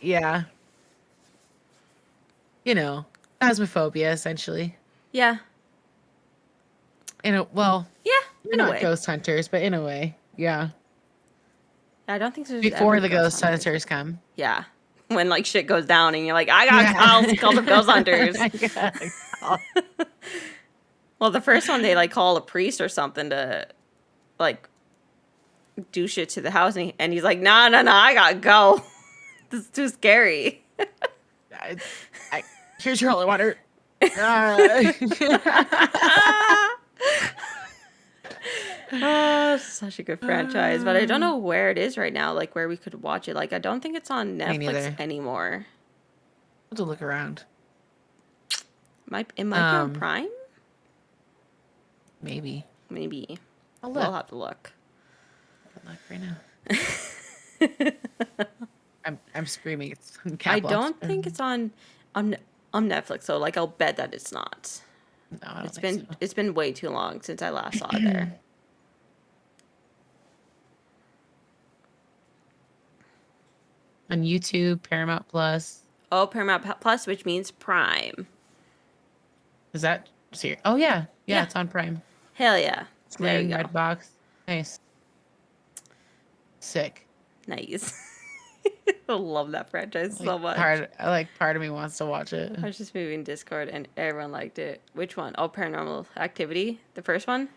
yeah. You know, phasmophobia, essentially. Yeah. Well, Yeah, we're in a not way. ghost hunters, but in a way, yeah. I don't think there's Before ever the ghost hunters. hunters come. Yeah. When like shit goes down and you're like, I got called the ghost hunters. Well, the first one they like call a priest or something to like do shit to the house, and he's like, no, I gotta go. This is too scary. Here's your holy water. Oh, such a good franchise, but I don't know where it is right now, like where we could watch it. Like, I don't think it's on Netflix neither. anymore. I'll have to look around. It might be on Prime? Maybe. Maybe. I'll We'll look. have to look. I'll look right now. I'm screaming. It's in cap I locks. don't think it's on Netflix, so like I'll bet that it's not. No, I don't It's think been so. it's been way too long since I last saw it there. On YouTube, Paramount Plus. Oh, Paramount Plus, which means Prime. Is that serious? Oh yeah. Yeah. Yeah, it's on Prime. Hell yeah. There Sling, you go. Redbox. Nice. Sick. Nice. I love that franchise so much. Part of me wants to watch it. I was just moving Discord and everyone liked it. Which one? Oh, Paranormal Activity, the first one.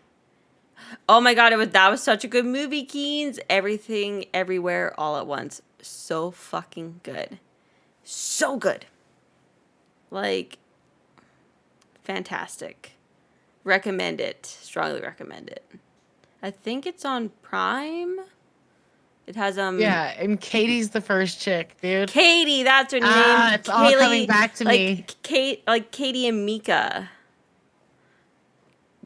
Oh my god, that was such a good movie, Keens. Everything, everywhere, all at once. So fucking good. So good. Like, fantastic. Recommend it. Strongly recommend it. I think it's on Prime. It has Yeah, and Katie's the first chick, dude. Katie, that's her name. It's all coming back to me. Katie and Mika.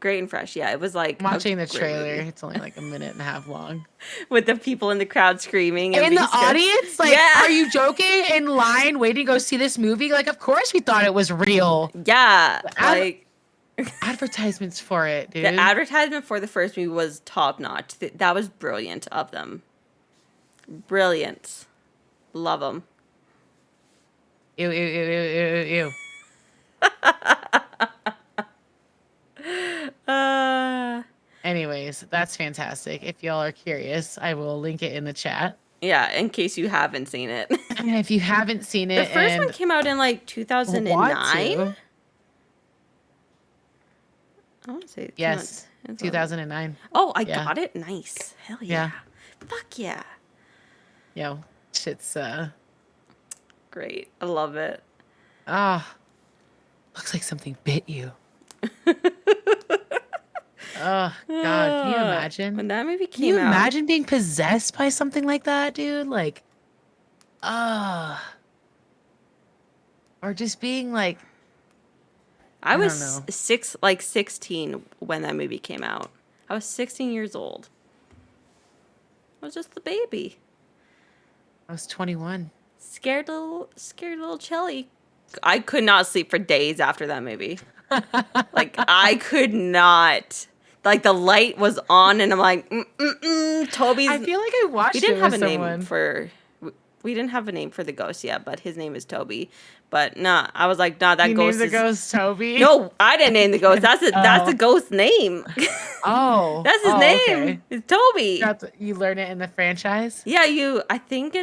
Great and fresh. Yeah, it was like I'm watching the a great trailer. movie. It's only like a minute and a half long. With the people in the crowd screaming. In being the scared. audience, like, Yeah. are you joking? In line, waiting to go see this movie? Like, of course we thought it was real. Yeah, ad- like Advertisements for it, dude. the advertisement for the first movie was top notch. That was brilliant of them. Brilliant. Love them. Ew, ew, ew, ew, ew, ew. Anyways, that's fantastic. If y'all are curious, I will link it in the chat. Yeah, in case you haven't seen it. And if you haven't seen The it, first one and came out in like 2009. want I to, want to say it came yes, out- it's 2009. Oh, I Yeah. got it. Nice. Hell yeah. Yeah. Fuck yeah. Yo, shit's Great. I love it. looks like something bit you. Oh God, can you imagine? When that movie Can you came out. imagine being possessed by something like that, dude? Like, or just being like, I don't was know. 16 when that movie came out. I was 16 years old. I was just the baby. I was 21. Scared little Chelly. I could not sleep for days after that movie. Like, I could not. Like, the light was on, and I'm like, Toby's. I feel like I watched we it didn't have with a someone. name for. we didn't have a name for the ghost yet, but his name is Toby. But nah, I was like, nah, that You ghost named the is ghost Toby? no, I didn't name the ghost. That's the ghost's name. Oh. That's his oh, name. Okay. It's Toby. You learn it in the franchise? Yeah, I think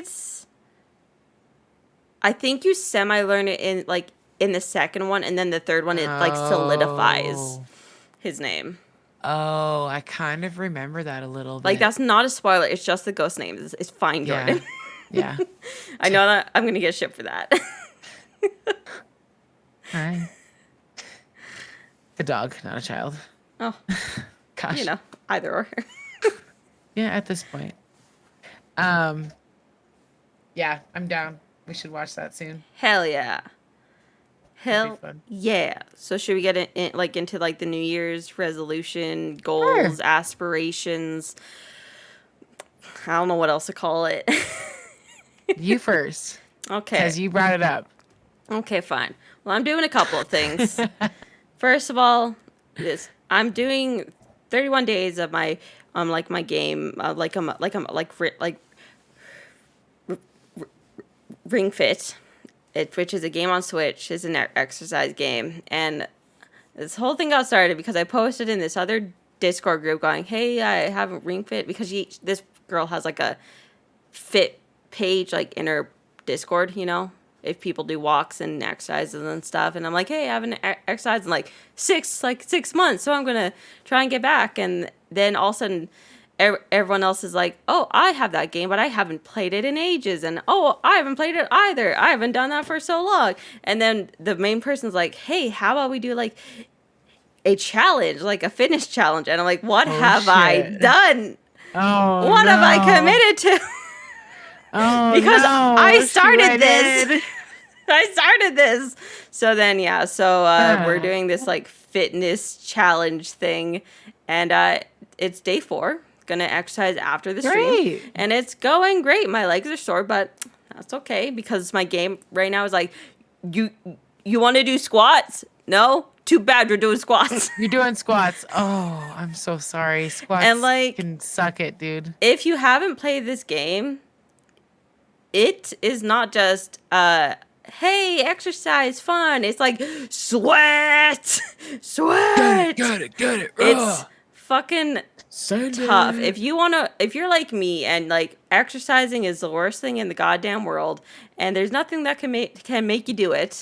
you semi learn it in the second one, and then the third one it like solidifies Oh. his name. Oh, I kind of remember that a little bit. Like that's not a spoiler. It's just the ghost name. It's fine, Yeah. Jordan. Yeah. I know that I'm gonna get shit for that. All right. A dog, not a child. Oh, Gosh. you know, either or. Yeah, at this point. Yeah, I'm down. We should watch that soon. Hell yeah. That'd be Hell fun. yeah. So should we get into like the New Year's resolution, goals, Sure. aspirations? I don't know what else to call it. You first, Okay. because you brought it up. Okay, fine. Well, I'm doing a couple of things. First of all, I'm doing 31 days of my my game Ring Fit, which is a game on Switch. It's an exercise game, and this whole thing got started because I posted in this other Discord group going, "Hey, I have a Ring Fit," because this girl has like a fit page like in her Discord, you know, if people do walks and exercises and stuff. And I'm like, hey, I haven't exercised in like 6 months, so I'm gonna try and get back. And then all of a sudden everyone else is like, oh, I have that game, but I haven't played it in ages. And oh, I haven't played it either. I haven't done that for so long. And then the main person's like, hey, how about we do like a challenge, like a fitness challenge? And I'm like, what have I shit. done? Oh, What have I no. committed to? Oh, Because no. I She started this. waited. I started this. So then, yeah. So we're doing this like fitness challenge thing, and it's day 4. Gonna exercise after the stream, Great. and it's going great. My legs are sore, but that's okay because my game right now is like, you want to do squats? No, too bad you're doing squats. You're doing squats. Oh, I'm so sorry. Squats And, like, can suck it, dude. If you haven't played this game, it is not just hey, exercise, fun. It's like sweat. Get it. It's fucking Send tough. it. If you're like me and like exercising is the worst thing in the goddamn world, and there's nothing that can make you do it,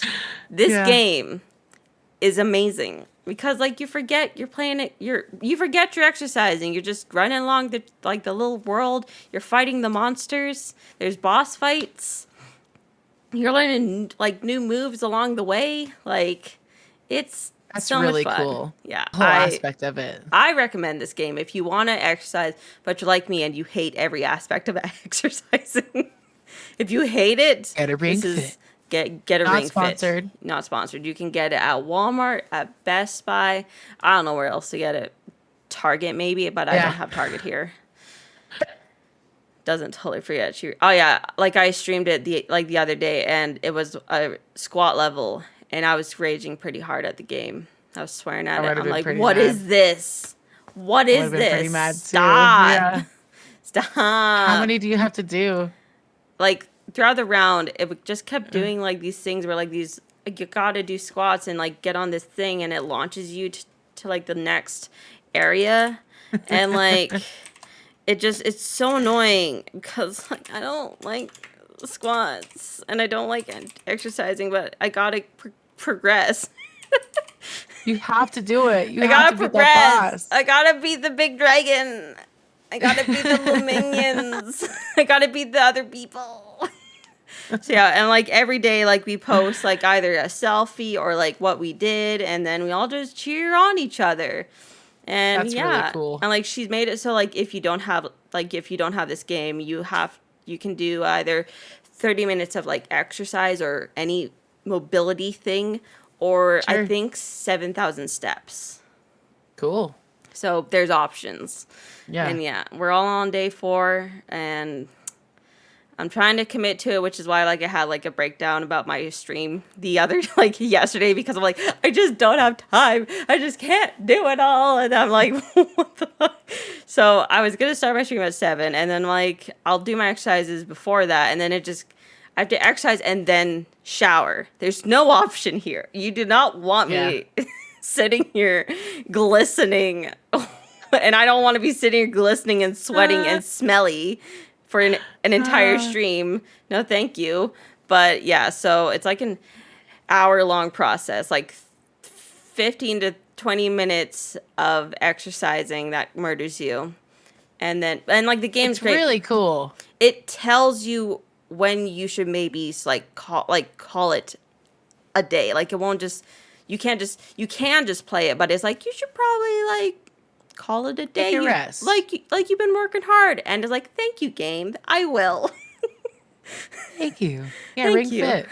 this Yeah. game is amazing. Because like you forget you're playing it, you forget you're exercising. You're just running along the little world. You're fighting the monsters. There's boss fights. You're learning like new moves along the way. Like it's That's so really much fun. cool. Yeah, The whole aspect of it. I recommend this game if you want to exercise, but you're like me and you hate every aspect of exercising. If you hate it, Get a Ring this is Fit. get a Not Ring sponsored. Fit. Not sponsored. You can get it at Walmart, at Best Buy. I don't know where else to get it. Target maybe, but I Yeah. don't have Target here. Doesn't totally forget you. Oh yeah, like I streamed it the other day, and it was a squat level, and I was raging pretty hard at the game. I was swearing at I it. would've I'm been like, pretty what mad. is this? What is Would've been pretty this? mad too. Stop. Yeah. Stop. How many do you have to do? Like throughout the round, it just kept doing like these things where like you gotta do squats and like get on this thing, and it launches you to like the next area, and like it's so annoying because like I don't like squats and I don't like exercising, but I gotta progress. You have to do it. You I have gotta to beat progress. that boss. I gotta beat the big dragon. I gotta beat the little minions. I gotta beat the other people. So yeah, and like every day, like we post like either a selfie or like what we did, and then we all just cheer on each other. And That's really yeah, cool. and like she's made it so like if you don't have this game, you can do either 30 minutes of like exercise or any mobility thing, or I Sure. think 7,000 steps. Cool. So there's options. Yeah. And yeah, we're all on day 4, and I'm trying to commit to it, which is why like I had like a breakdown about my stream the other like yesterday because I'm like I just don't have time. I just can't do it all, and I'm like, what the fuck? So I was gonna start my stream at 7, and then like I'll do my exercises before that, and then I have to exercise and then shower. There's no option here. You do not want me sitting here glistening, and I don't want to be sitting here glistening and sweating and smelly for an entire stream. No, thank you. But yeah, so it's like an hour-long process, like 15 to 20 minutes of exercising that murders you. And like the game's It's great. really cool. It tells you when you should maybe call it a day. Like it won't just you can just play it, but it's like you should probably like call it a day. Take a rest. Like you've been working hard, and it's like, thank you, game. I will. Thank you. Yeah, Thank Ring you. Fit.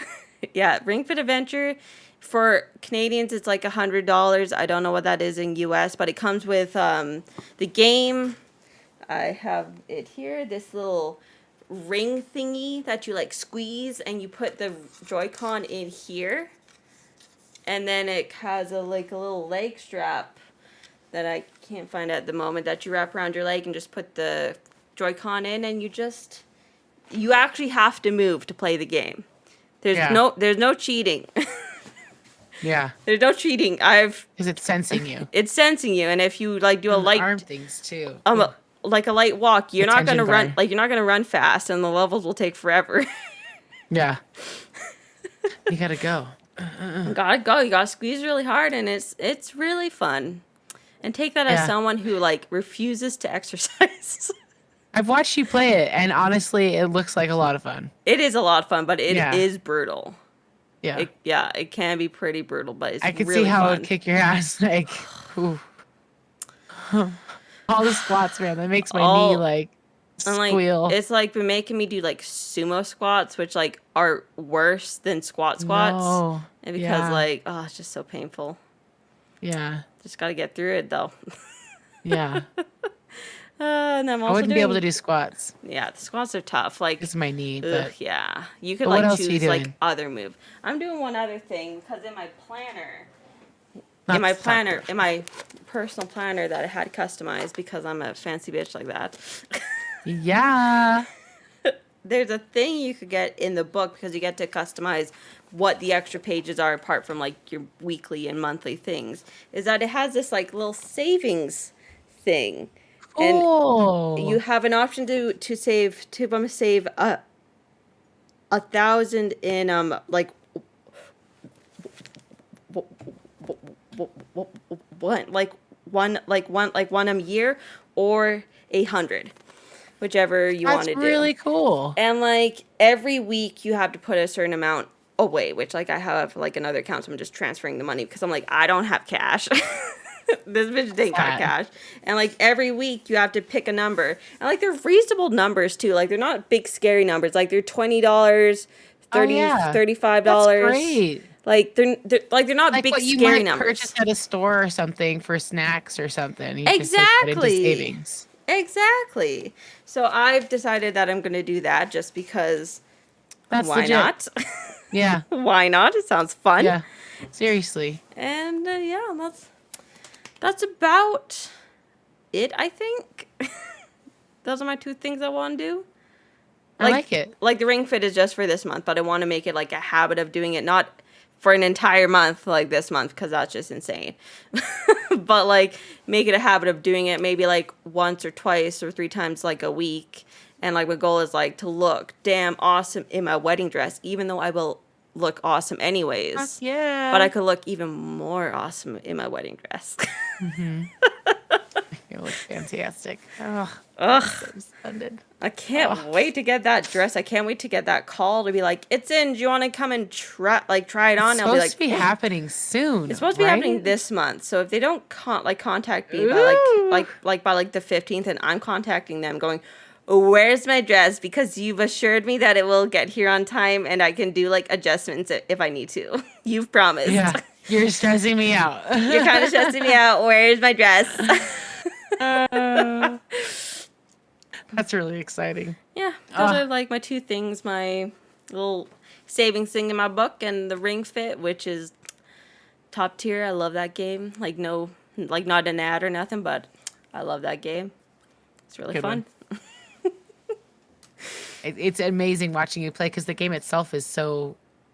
Yeah, Ring Fit Adventure. For Canadians, it's like $100. I don't know what that is in US, but it comes with the game. I have it here. This little ring thingy that you like squeeze, and you put the Joy-Con in here, and then it has a little leg strap that I can't find at the moment that you wrap around your leg and just put the Joy-Con in, and you actually have to move to play the game. There's no cheating. Yeah. There's no cheating. Because it's sensing you. It's sensing you, and if you like do a And the light arm things too. like a light walk, you're not Attention gonna run bar. you're not gonna run fast, and the levels will take forever. Yeah. You gotta go. You gotta go. You gotta squeeze really hard, and it's really fun. And take that as Yeah. someone who like refuses to exercise. I've watched you play it, and honestly, it looks like a lot of fun. It is a lot of fun, but it is Yeah. brutal. Yeah. It can be pretty brutal, but it's I could really see how it fun. would kick your ass. Like, ooh. All the squats, man. That makes my knee like And like squeal. it's like been making me do like sumo squats, which like are worse than squats. No. And because Yeah. like it's just so painful. Yeah. Just gotta get through it though. Yeah. And I'm I also wouldn't doing, be able to do squats. Yeah, the squats are tough. Like It's my knee, ugh, but yeah, you could But what like else are you choose like doing? other move. I'm doing one other thing because in my planner, not in my stop planner, it. in my personal planner that I had customized because I'm a fancy bitch like that. Yeah. There's a thing you could get in the book because you get to customize what the extra pages are apart from like your weekly and monthly things. Is that it has this like little savings thing. Cool. And you have an option to save save 1,000 in like one a year or 100, whichever you want That's to do. really cool. And like every week you have to put a certain amount away, which like I have like another account, so I'm just transferring the money because I'm like I don't have cash. This bitch ain't got Sad. cash. And like every week you have to pick a number. And like they're reasonable numbers too. Like they're not big scary numbers. Like they're $20, $30, $35. That's great. Like they're not Like big what you scary might numbers. purchase at a store or something for snacks or something. You just, like, put into Exactly. savings. Exactly. So I've decided that I'm gonna do that just because That's why legit. not? Yeah. Why not? It sounds fun. Yeah. Seriously. And yeah, that's about it, I think. Those are my two things I want to do. I like it. Like the Ring Fit is just for this month, but I want to make it like a habit of doing it, not for an entire month like this month, because that's just insane. But like make it a habit of doing it maybe like once or twice or 3 times like a week. And like my goal is like to look damn awesome in my wedding dress, even though I will look awesome anyways. Yeah. But I could look even more awesome in my wedding dress. You look fantastic. Oh, Ugh. so splendid. I can't wait to get that dress. I can't wait to get that call to be like, it's in. Do you want to come and try it on? It's And I'll be like, supposed to be happening soon. it's supposed to be right? happening this month. So if they don't contact me by by like the 15th, and I'm contacting them going, where's my dress? Because you've assured me that it will get here on time and I can do like adjustments if I need to. You've promised. Yeah. You're stressing me out. You're kind of stressing me out. Where's my dress? That's really exciting. Yeah, those Ah. are like my two things, my little savings thing in my book and the Ring Fit, which is top tier. I love that game. Like no, like not an ad or nothing, but I love that game. It's really Good fun. one. It's amazing watching you play because the game itself is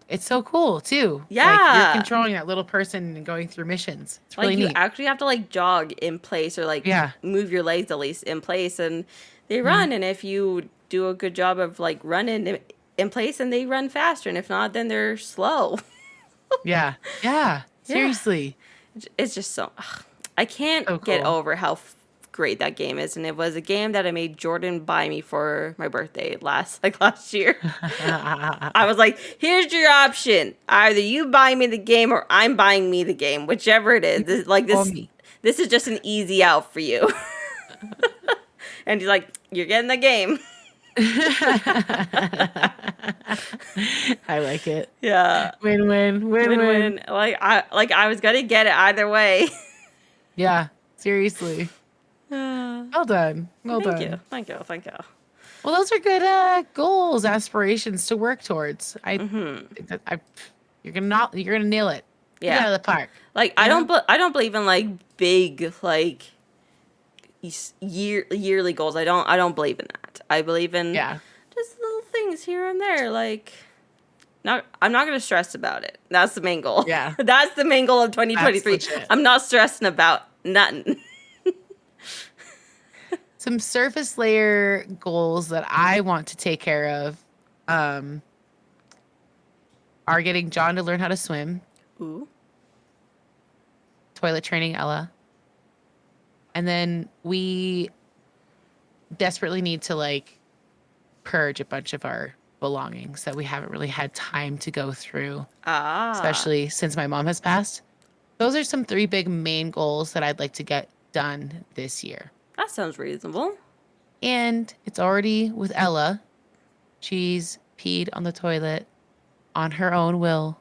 it's so cool too. Like you're Yeah. controlling that little person and going through missions. It's really Like you neat. actually have to like jog in place or like Yeah. move your legs at least in place and they Mhm. run, and if you do a good job of like running in place and they run faster, and if not then they're slow. Yeah. Yeah. Seriously. It's just so ugh. I can't So get cool. over how great that game is, and it was a game that I made Jordan buy me for my birthday last year. I was like, here's your option. Either you buy me the game or I'm buying me the game, whichever it is. Or me. This is just an easy out for you. And he's like, you're getting the game. I like it. Yeah. Win-win. Win-win. Win-win. I was gonna get it either way. Yeah. Seriously. Well done. Well Thank done. you. Thank you. Thank you. Well, those are good goals, aspirations to work towards. You're gonna nail it. Get Yeah. out of the park. Like I don't believe in like big like yearly goals. I don't believe in that. I believe in Yeah. just little things here and there. Like I'm not gonna stress about it. That's the main goal. Yeah. That's the main goal of 2023. That's legit. I'm not stressing about nothing. Some surface layer goals that I want to take care of are getting John to learn how to swim, Ooh. toilet training Ella, and then we desperately need to like purge a bunch of our belongings that we haven't really had time to go through, especially since my mom has passed. Those are some 3 big main goals that I'd like to get done this year. That sounds reasonable. And it's already with Ella. She's peed on the toilet on her own will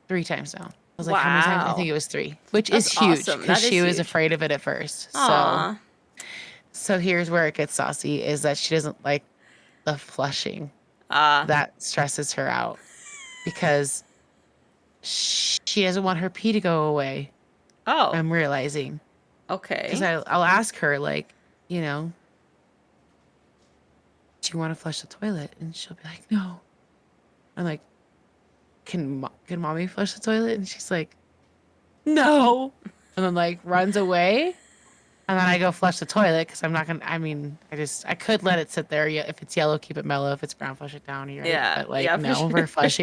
3 times now. I was like, how many times? I Wow. think it was 3, which That's is huge awesome. because That is she was huge. afraid of it at first. Aw. So here's where it gets saucy is that she doesn't like the flushing. Ah. That stresses her out because she doesn't want her pee to go away. Oh. I'm realizing. Okay. Because I'll ask her, like, you know, do you want to flush the toilet? And she'll be like, no. I'm like, can mommy flush the toilet? And she's like, no. And then like runs away. And then I go flush the toilet because I'm not going to, I could let it sit there. Yeah, if it's yellow, keep it mellow. If it's brown, flush it down. Right? Yeah. But like, Yeah, for no, sure.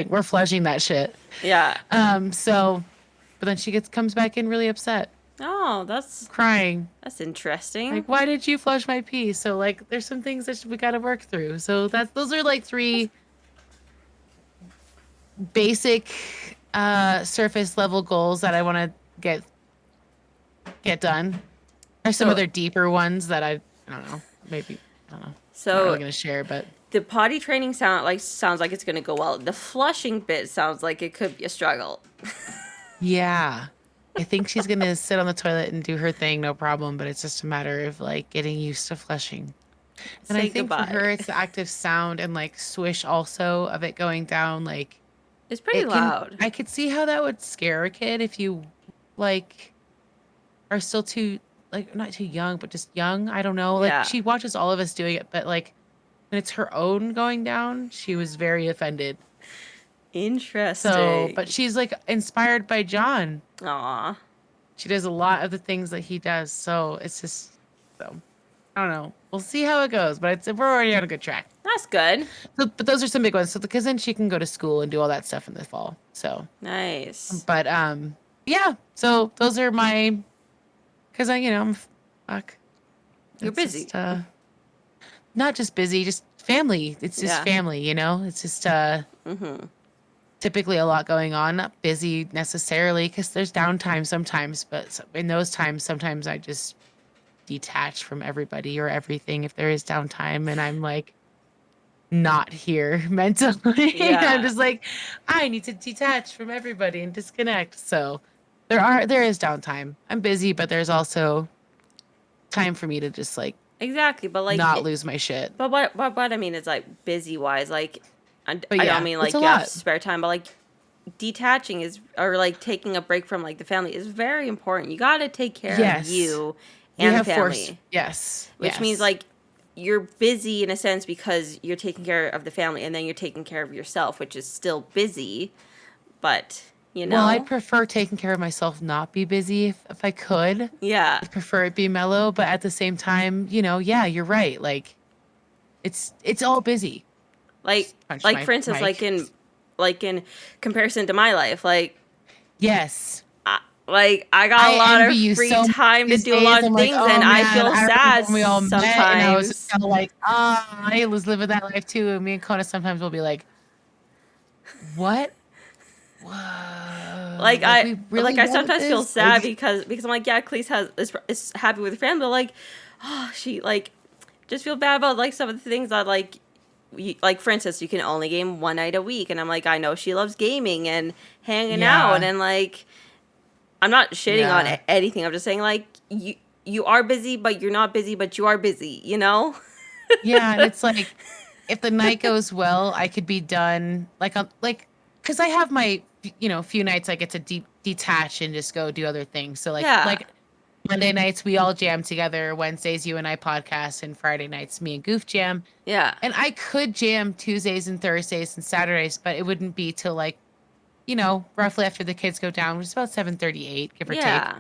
we're flushing that shit. Yeah. But then she comes back in really upset, Oh, that's crying. interesting. Like, why did you flush my pee? So like, there's some things that we got to work through. So those are like 3 basic surface level goals that I want to get done. There's some So- other deeper ones that I don't know. Maybe I don't know. I'm not So really gonna share, but the potty training sounds like it's gonna go well. The flushing bit sounds like it could be a struggle. yeah. I think she's gonna sit on the toilet and do her thing, no problem. But it's just a matter of like getting used to flushing. And Say I think goodbye. for her, it's the active sound and like swish also of it going down. Like It's pretty it can- loud. I could see how that would scare a kid if you like are still too like not too young, but just young. I don't know. Like Yeah. she watches all of us doing it, but like when it's her own going down, she was very offended. Interesting. So, but she's like inspired by John. Aw. She does a lot of the things that he does. So it's just so I don't know. We'll see how it goes, but we're already on a good track. That's good. So, but those are some big ones. So because then she can go to school and do all that stuff in the fall. So, Nice. but yeah. So those are my because I'm fuck. You're It's busy. just, not just busy, just family. It's just Yeah. family. It's just Mm-hmm. typically a lot going on. Not busy necessarily because there's downtime sometimes, but in those times, sometimes I just detach from everybody or everything if there is downtime and I'm like not here mentally. Yeah. I'm just like, I need to detach from everybody and disconnect. So there is downtime. I'm busy, but there's also time for me to just like Exactly, but like, not lose my shit. but what I mean is like busy wise, like, But I yeah, don't mean it's like a you have lot. spare time, but like detaching is, or like taking a break from like the family is very important. You got to take care of Yes. you We and the have forced. family, Yes. which means Yes. like you're busy in a sense because you're taking care of the family and then you're taking care of yourself, which is still busy, but you Well, I'd know, prefer taking care of myself, not be busy if I could. yeah, I'd prefer it be mellow, but at the same time, yeah, you're right. Like it's all busy. like Just punched like my for instance, mic. like in comparison to my life, like Yes. I got a I lot envy of you free so much time to these do a lot days. of I'm like, things, oh and I man, feel I remember sad when we all met and I was sometimes. kind of like, I was living that life too. And me and Kona sometimes will be like, what? Whoa. Like Like we really I wanted sometimes feel this? sad Like, because I'm like, yeah, Cleese is happy with her family, but like, oh, she like just feel bad about like some of the things that like like for instance, you can only game one night a week, and I'm like, I know she loves gaming and hanging out, yeah. and like I'm not shitting on Yeah. anything. I'm just saying like you are busy, but you're not busy, but you are busy, you know? Yeah. And it's like, if the night goes well, I could be done because I have my, few nights I get to detach and just go do other things. So Yeah, like Monday nights we all jam together. Wednesdays you and I podcast, and Friday nights me and Goof jam. yeah, And I could jam Tuesdays and Thursdays and Saturdays, but it wouldn't be till like, roughly after the kids go down, which is about 7:38, give or take. yeah,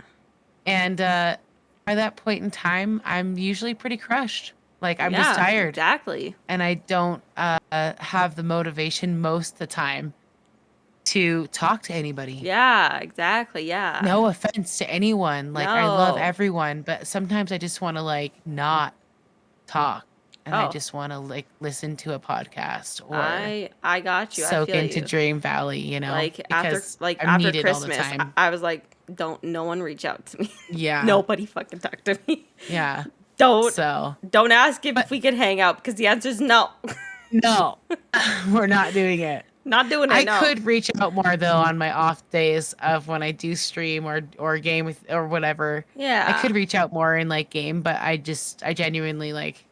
And by that point in time, I'm usually pretty crushed. Like I'm just yeah, tired, exactly. and I don't have the motivation most of the time to talk to anybody. Yeah, exactly. Yeah. No offense to anyone. Like I love No. everyone, but sometimes I just want to like not talk, and I Oh, just want to like listen to a podcast or I got you. I soak feel into you. Dream Valley, because Like I'm after needed all the Christmas, time. I was like, don't no one reach out to me. Yeah. Nobody fucking talk to me. Yeah. Don't So, don't ask if but we can hang out because the answer is no. no, we're not doing it. Not doing it. I No. could reach out more though on my off days of when I do stream or game with or whatever. I Yeah. could reach out more in like game, but I genuinely like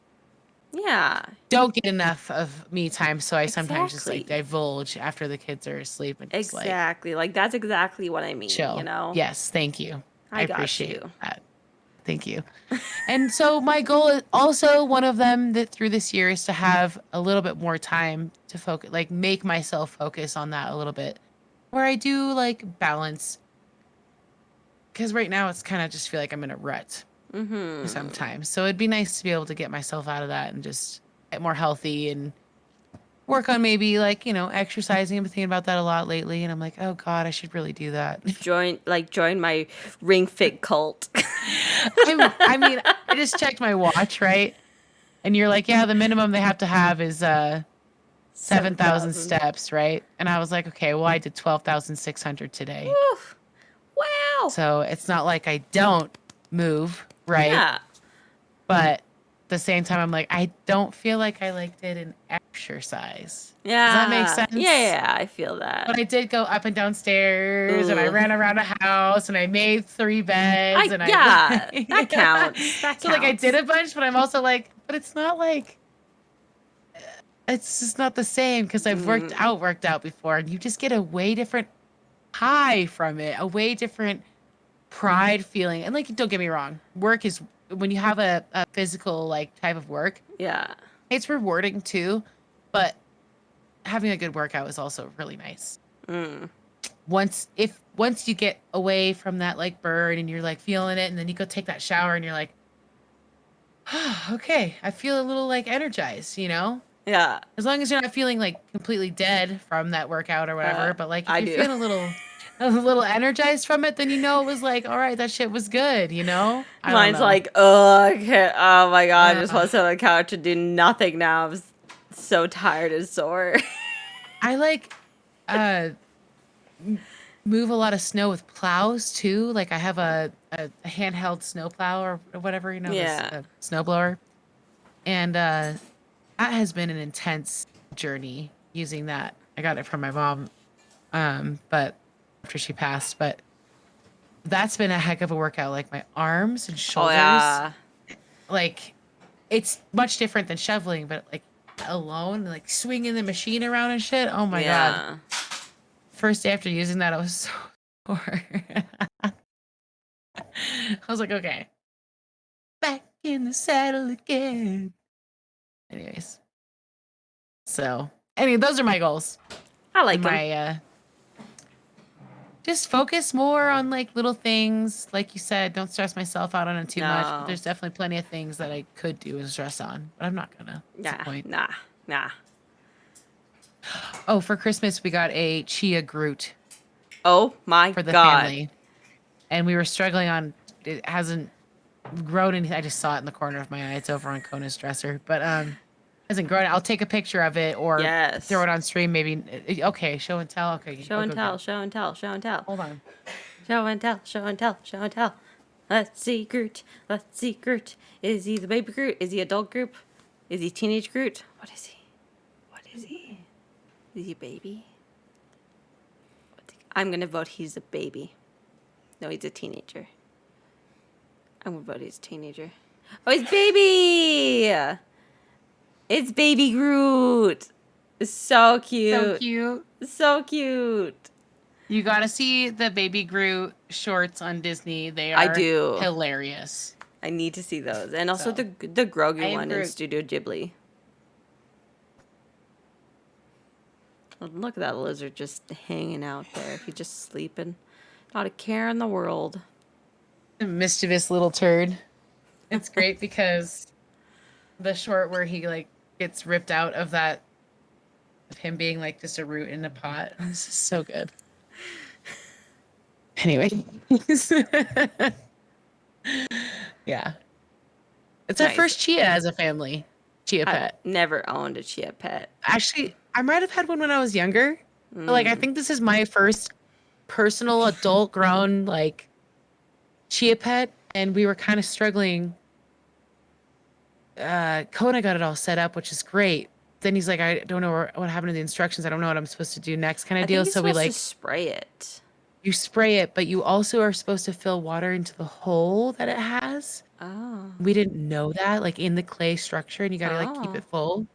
Yeah. don't get enough of me time, so I sometimes just like Exactly. divulge after the kids are asleep and just like Exactly. Like that's exactly what I mean. You chill. know. Yes, thank you. I I got appreciate you. that. Thank you. And so my goal is also one of them that through this year is to have a little bit more time to focus, like make myself focus on that a little bit, where I do like balance. Because right now it's kind of just feel like I'm in a rut Mm-hmm. sometimes. So it'd be nice to be able to get myself out of that and just get more healthy and work on maybe like, exercising. I've been thinking about that a lot lately. And I'm like, oh God, I should really do that. Join my Ring Fit cult. I mean, I just checked my watch, right? And you're like, yeah, the minimum they have to have is 7,000 7,000. steps, right? And I was like, okay, well, I did 12,600 today. Woof. Wow. So it's not like I don't move, right? Yeah. But at the same time, I'm like, I don't feel like I like did an exercise. Yeah. Does that make sense? Yeah, I feel that. But I did go up and down stairs, and I Ooh. ran around a house, and I made 3 beds, and Yeah, I that counts. That so like I counts. did a bunch, but I'm also like, but it's not like it's just not the same because I've worked out before, and you just get a way different high from it, a way different pride feeling. And like, don't get me wrong, work is when you have a physical like type of work, Yeah. it's rewarding too, but having a good workout is also really nice. Mm. Once you get away from that like burn and you're like feeling it, and then you go take that shower and you're like, okay, I feel a little like energized, Yeah. as long as you're not feeling like completely dead from that workout or whatever. But like if I you're do. feeling a little energized from it, then it was like, all right, that shit was good, I don't Mine's know. like, oh, I can't. Oh my god, I just want Uh, to sit on the couch and do nothing now. I'm so tired and sore. I like uh move a lot of snow with plows too. Like I have a handheld snow plow or whatever, Yeah. this snow blower. And that has been an intense journey using that. I got it from my mom, but after she passed, but that's been a heck of a workout. Like my arms and Oh shoulders, yeah. like it's much different than shoveling, but like alone, like swinging the machine around and shit. Oh my god! Yeah. First day after using that, I was so sore. I was like, okay, back in the saddle again. Anyways, so anyway, those are my goals. I like And them. my just focus more on like little things. Like you said, don't stress myself out on it too much. But No. there's definitely plenty of things that I could do and stress on, but I'm not gonna. What's the Yeah. point? Nah. Oh, for Christmas we got a chia Groot Oh my for the god. family, and we were struggling on. It hasn't grown anything. I just saw it in the corner of my eye. It's over on Kona's dresser, but hasn't grown. I'll take a picture of it or Yes. throw it on stream. Maybe. Okay, show and tell. Okay, Show and tell. Show and tell. Show and tell. Hold on. Show and tell. Show and tell. Show and tell. Let's see Groot. Let's see Groot. Is he the baby Groot? Is he adult Groot? Is he teenage Groot? What is he? What is he? Is he a baby? I'm gonna vote he's a baby. No, he's a teenager. I'm gonna vote he's a teenager. Oh, he's baby! It's baby Groot. It's so cute. So cute. So cute. You gotta see the Baby Groot shorts on Disney. They are I do. hilarious. I need to see those. And also So, the Grogu I am one in Groot. Studio Ghibli. Oh, look at that lizard just hanging out there. He's just sleeping. Not a care in the world. A mischievous little turd. It's great because the short where he like gets ripped out of that of him being like just a root in a pot. This is so good. Anyway. Yeah. It's our Nice. first chia as a family. Chia pet. I've never owned a chia pet. Actually, I might have had one when I was younger. But like I think this is my first personal adult grown like chia pet, and we were kind of struggling. Kona got it all set up, which is great. Then he's like, I don't know what happened to the instructions. I don't know what I'm supposed to do next, kind I of think deal. you're So we supposed like to spray it. you spray it, but you also are supposed to fill water into the hole that it has. Oh. We didn't know that, like in the clay structure, and you gotta like keep Oh. it full.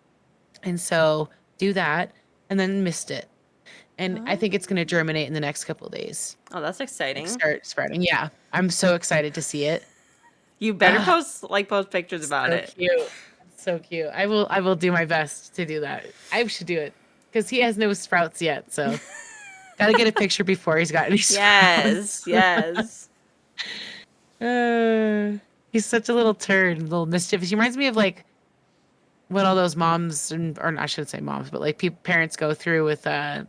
And so do that, and then mist it. And I think it's gonna germinate in the next couple of days. Oh, that's exciting. Start spreading. Yeah, I'm so excited to see it. You better post pictures about So it. cute. So cute. I will do my best to do that. I should do it because he has no sprouts yet. So gotta get a picture before he's got any sprouts. Yes. He's such a little turd, little mischievous. He reminds me of like what all those moms or I shouldn't say moms, but like parents go through with that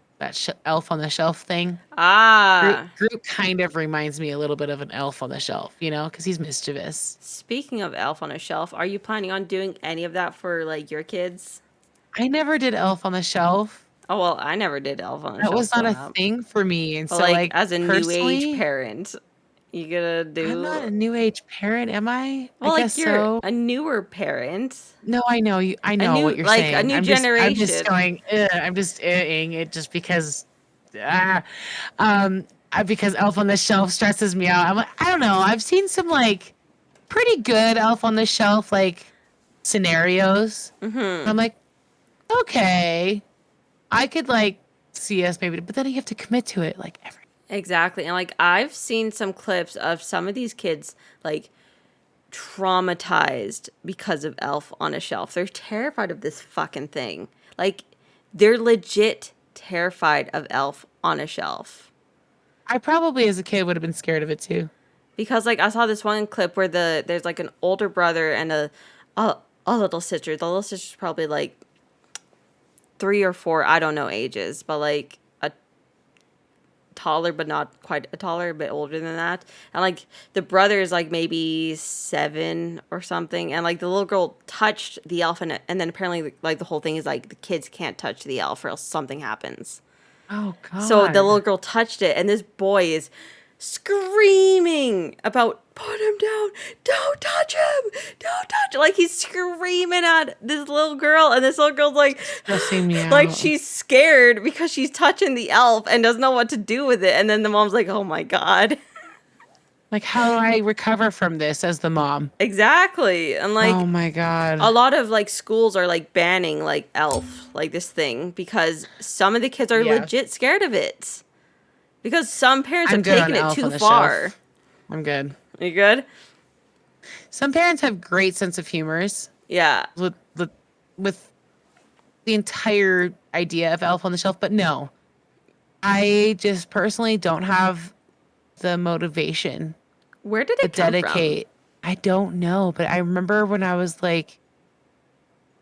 elf on the shelf thing. Ah. Groot kind of reminds me a little bit of an elf on the shelf, you know, because he's mischievous. Speaking of Elf on a Shelf, are you planning on doing any of that for like your kids? I never did elf on the shelf. Oh well, I never did Elf on a That Shelf. was not growing a up. thing for me, and But so like as a new personally, age parent, you gonna do. I'm not a new age parent, am I? Well, I like guess you're so. a newer parent. No, I know you. I know new- what you're like, saying. a new I'm just generation. going. I'm just ing it just because. Because Elf on the Shelf stresses me out. I'm like, I don't know. I've seen some like pretty good Elf on the Shelf like scenarios. I'm like, okay, I could like see us maybe, but then you have to commit to it like every. Exactly. And like I've seen some clips of some of these kids like traumatized because of Elf on a Shelf. They're terrified of this fucking thing. Like they're legit terrified of Elf on a Shelf. I probably as a kid would have been scared of it too. Because like I saw this one clip where there's like an older brother and a little sister. The little sister's probably like 3 or 4, I don't know ages, but like a taller but not quite a taller, a bit older than that. And like the brother is like maybe 7 or something, and like the little girl touched the elf, and then apparently like the whole thing is like the kids can't touch the elf or else something happens. Oh god. So the little girl touched it, and this boy is screaming about put him down, don't touch him, don't touch him. Like he's screaming at this little girl, and this little girl's like stressing me out. like she's scared because she's touching the elf and doesn't know what to do with it. And then the mom's like, oh my god. Like, how do I recover from this as the mom? Exactly. And like Oh my God. a lot of like schools are like banning like Elf, like this thing, because some of the kids are Yeah. legit scared of it. Because some parents I'm have good on taken it Elf on too the far. Shelf. I'm good. You good? Some parents have great sense of humors Yeah. with the entire idea of Elf on the Shelf, but no, I just personally don't have the motivation Where did to it come from? dedicate. I don't know, but I remember when I was like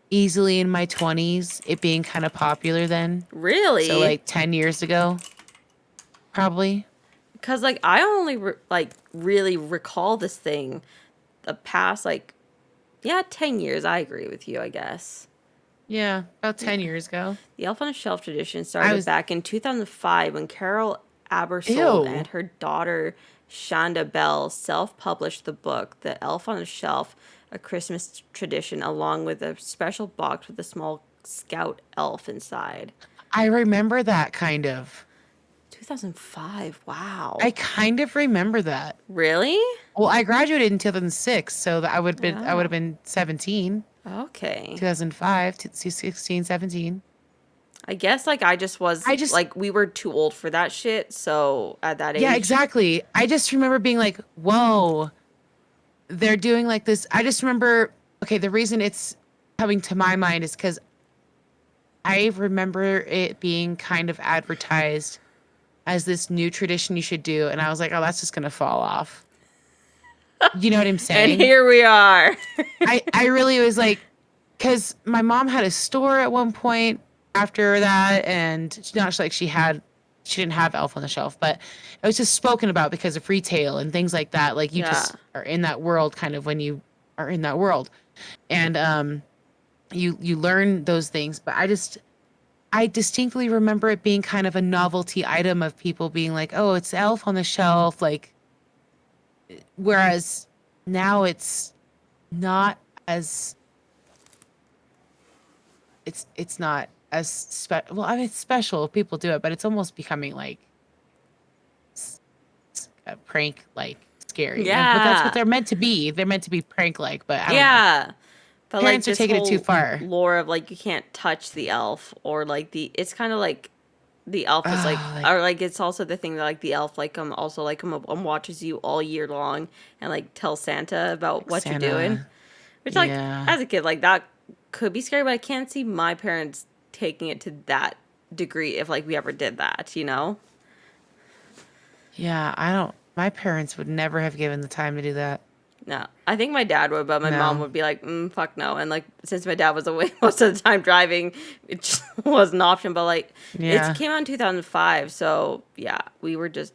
easily in my 20s, it being kind of popular then. So Really? like 10 years ago, probably. Because like I only like really recall this thing the past like 10 years. I agree with you, I guess. Yeah, about Yeah. 10 years ago. The Elf on a Shelf tradition I started was, back in 2005 when Carol Abersold ew. and her daughter Shonda Bell self-published the book The Elf on a Shelf, a Christmas tradition, along with a special box with a small scout elf inside. I remember that kind of. 2005. I Wow. kind of remember that. Really? Well, I graduated in 2006, so that I would Oh. have been 17, Okay. 2005 to 16, 17. I guess like I just was I just like we were too old for that shit, so at that Yeah, age. exactly. I just remember being like, "Whoa, they're doing like this." I just remember, okay, the reason it's coming to my mind is cuz I remember it being kind of advertised as this new tradition you should do, and I was like, "Oh, that's just going to fall off." You know what I'm And saying? here we are. I really was like, because my mom had a store at one point after that, and it's not like she didn't have Elf on the Shelf, but it was just spoken about because of retail and things like that. Like you Yeah. just are in that world kind of when you are in that world, and you learn those things. But I distinctly remember it being kind of a novelty item of people being like, "Oh, it's Elf on the Shelf," like, whereas now it's not as it's not as well, I mean, it's special, people do it, but it's almost becoming like a prank, like scary. And but that's what Yeah. they're meant to be. They're meant to be prank like, but I don't know. Yeah. But like Parents are this taking it too whole far. lore of like you can't touch the elf, or like it's kind of like the elf is like, Oh, like or like it's also the thing that like the elf like also like watches you all year long and like tells Santa about what you're doing, Santa. which like Yeah. as a kid like that could be scary, but I can't see my parents taking it to that degree if like we ever did that, you know? Yeah, I don't my parents would never have given the time to do that. No, I think my dad would, but my mom No. would be like, "Fuck no." And like, since my dad was away most of the time driving, it just was an option. But like, it Yeah. came out in 2005, so yeah, we were just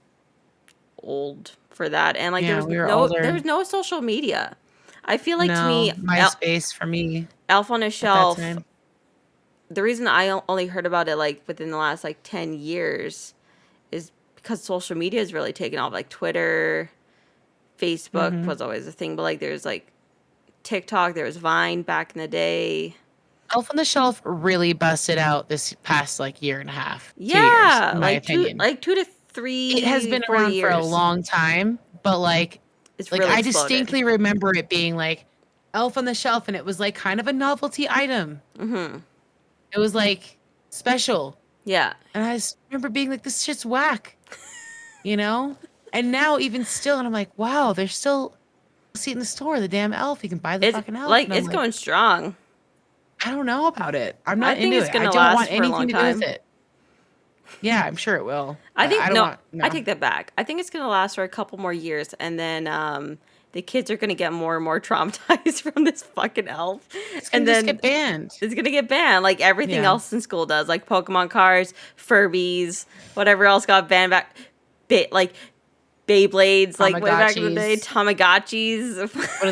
old for that. And like, Yeah, we were there older. was no social media. I feel like to No, me, MySpace for me Elf on a at that Shelf. time. The reason I only heard about it like within the last like 10 years is because social media has really taken off. Like Twitter, Facebook Mhm. was always a thing, but like there's like TikTok, there was Vine back in the day. Elf on the Shelf really busted out this past like year and a half, 2 years, Yeah, in my opinion. like 2 to It has 3, been 4 around for a years. long time, but It's like really I exploded. distinctly remember it being like Elf on the Shelf, and it was like kind of a novelty item. Mhm. It was like special, Yeah. and I just remember being like, "This shit's whack," you know. And now even still, and I'm like, "Wow, there's still a seat in the store. The damn elf. You can buy the It's fucking elf." like And I'm it's like, going strong. I don't know about it. I'm I not think into it's it. I going to don't last want for a long anything to do with time. it. Yeah, I'm sure it will, I but I think don't no, want I no. take that back. I think it's going to last for a couple more years, and then the kids are going to get more and more traumatized from this fucking elf. It's gonna And just then get banned. it's going to get banned like everything Yeah. else in school does, like Pokemon cards, Furbies, whatever else got banned back, like Beyblades, like way back in the day, Tamagotchis. Tamagotchis, What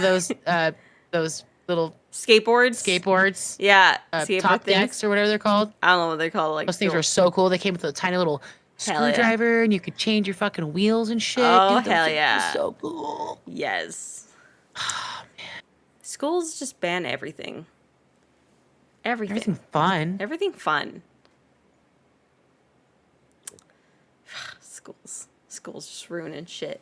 are those little skateboards. skateboards, Yeah, skateboard top things. decks or whatever they're called? I don't know what they're called. Like Those things were so cool. They came with a tiny little hell yeah. screwdriver, and you could change your fucking wheels and shit. Oh Dude, those hell things were yeah. so cool. Yes. Schools just ban everything. Everything. Everything fun. Everything fun. Schools. Schools just ruining shit.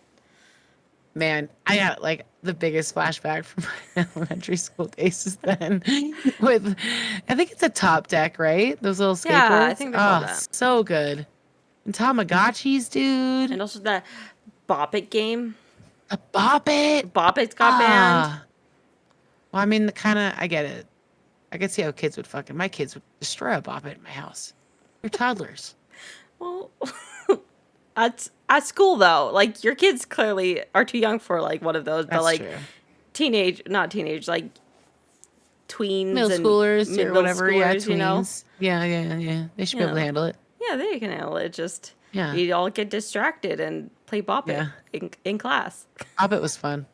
Man, I got like the biggest flashback from my elementary school days is then with, I think it's a top deck, right? Those little Yeah, I skateboards. think they're called Oh, that. so good. And Tamagotchis, dude. And also that Bop It game. A Bop It. Bop It's got banned. Ah. Well, I mean, the kind of, I get it. I could see how kids would fucking, my kids would destroy a Bop It in my house. They're toddlers. Well, at school though, like your kids clearly are too young for like one of those, but That's like true. not teenage, like tweens Middle and schoolers or middle whatever. Yeah, schoolers, you know. tweens. Yeah. They should be able to Yeah. handle it. Yeah, they can handle it. Just Yeah. you all get distracted and play Bop It Yeah. in class. Bop It was fun.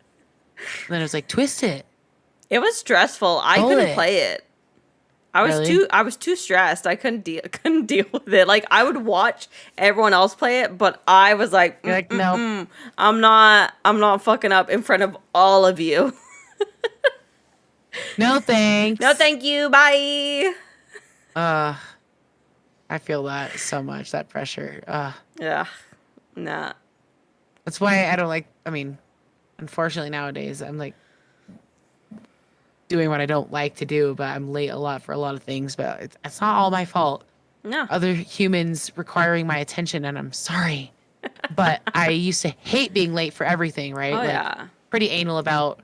And then it was like, twist it. It was stressful. I Roll couldn't it. play it. Really? I was too stressed. I couldn't deal with it. Like I would watch everyone else play it, but I was like, You're like, no. I'm not fucking up in front of all of you. No thanks. No, thank you. Bye. I feel that so much, that pressure. Yeah. Nah. That's why I don't like, I mean, unfortunately nowadays I'm like doing what I don't like to do, but I'm late a lot for a lot of things, but it's not all my fault. No. Other humans requiring my attention, and I'm sorry. But I used to hate being late for everything, right? Oh, like, yeah. pretty anal about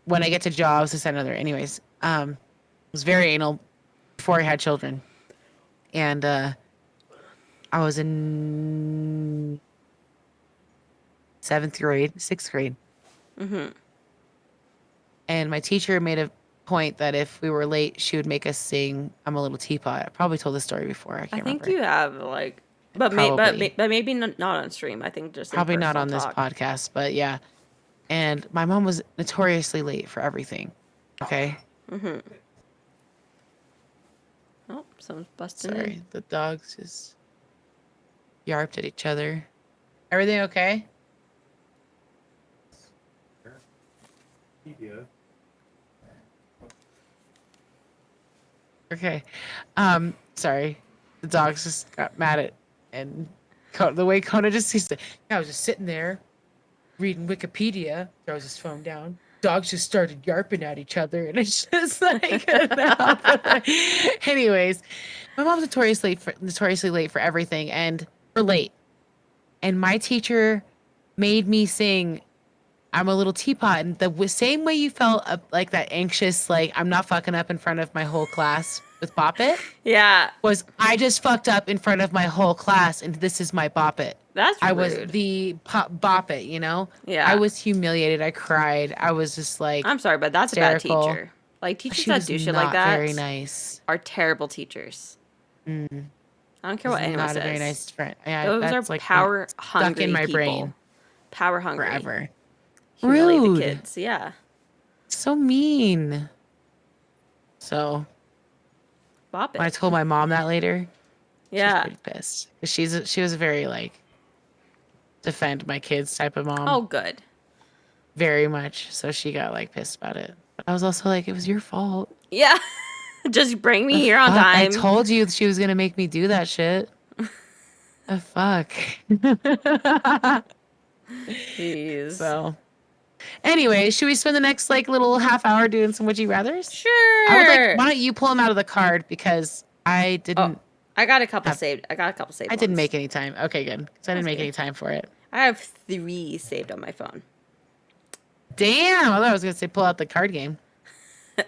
when I get to jobs, this and other. Anyways, was very anal before I had children. And I was in 6th grade. Mm-hmm. And my teacher made a point that if we were late, she would make us sing "I'm a Little Teapot." I probably told this story before. I can't think remember. you have like, but Probably. maybe not on stream. I think just in Probably not personal on this talk. podcast, but yeah. And my mom was notoriously late for everything. Okay. Mm-hmm. Oh, someone's busting Sorry. in. The dogs just yarped at each other. Everything okay? Okay. Sorry. The dogs just got mad at, and the way Kona just used to, I was just sitting there reading Wikipedia, throws his phone down. Dogs just started yarping at each other, and it's just like, anyways, my mom's notoriously late for everything, and we're late. And my teacher made me sing "I'm a Little Teapot," and the same way you felt like that anxious, like I'm not fucking up in front of my whole class with Bop It, Yeah, was I just fucked up in front of my whole class, and this is my Bop It. that's rude. I was the Bop It, you know? Yeah. I was humiliated. I cried. I was just like, I'm sorry, but that's a bad hysterical. teacher. Like teachers She that was do shit not like that very nice. are terrible teachers. I don't care what She's anyone not says. a very nice friend. Yeah, Those that's are like power stuck hungry in my people. brain Power hungry. forever. Humiliate Rude. the kids. Yeah. So mean. So Bop it. when I told my mom that later, she was Yeah. pretty pissed. 'Cause she was a very like defend my kids type of mom. Oh, good. Very much. So she got like pissed about it. But I was also like, it was your fault. Yeah. Just bring me here on Fuck, I time. told you she was gonna make me do that shit. The fuck. Jeez. So, anyway, should we spend the next like little half hour doing some would you rather's? Sure. I would like. Why don't you pull them out of the card because I didn't. I got a couple saved. I didn't ones. make any time. Okay, good. Because I didn't make okay. any time for it. I have 3 saved on my phone. Damn! I thought I was gonna say pull out the card game.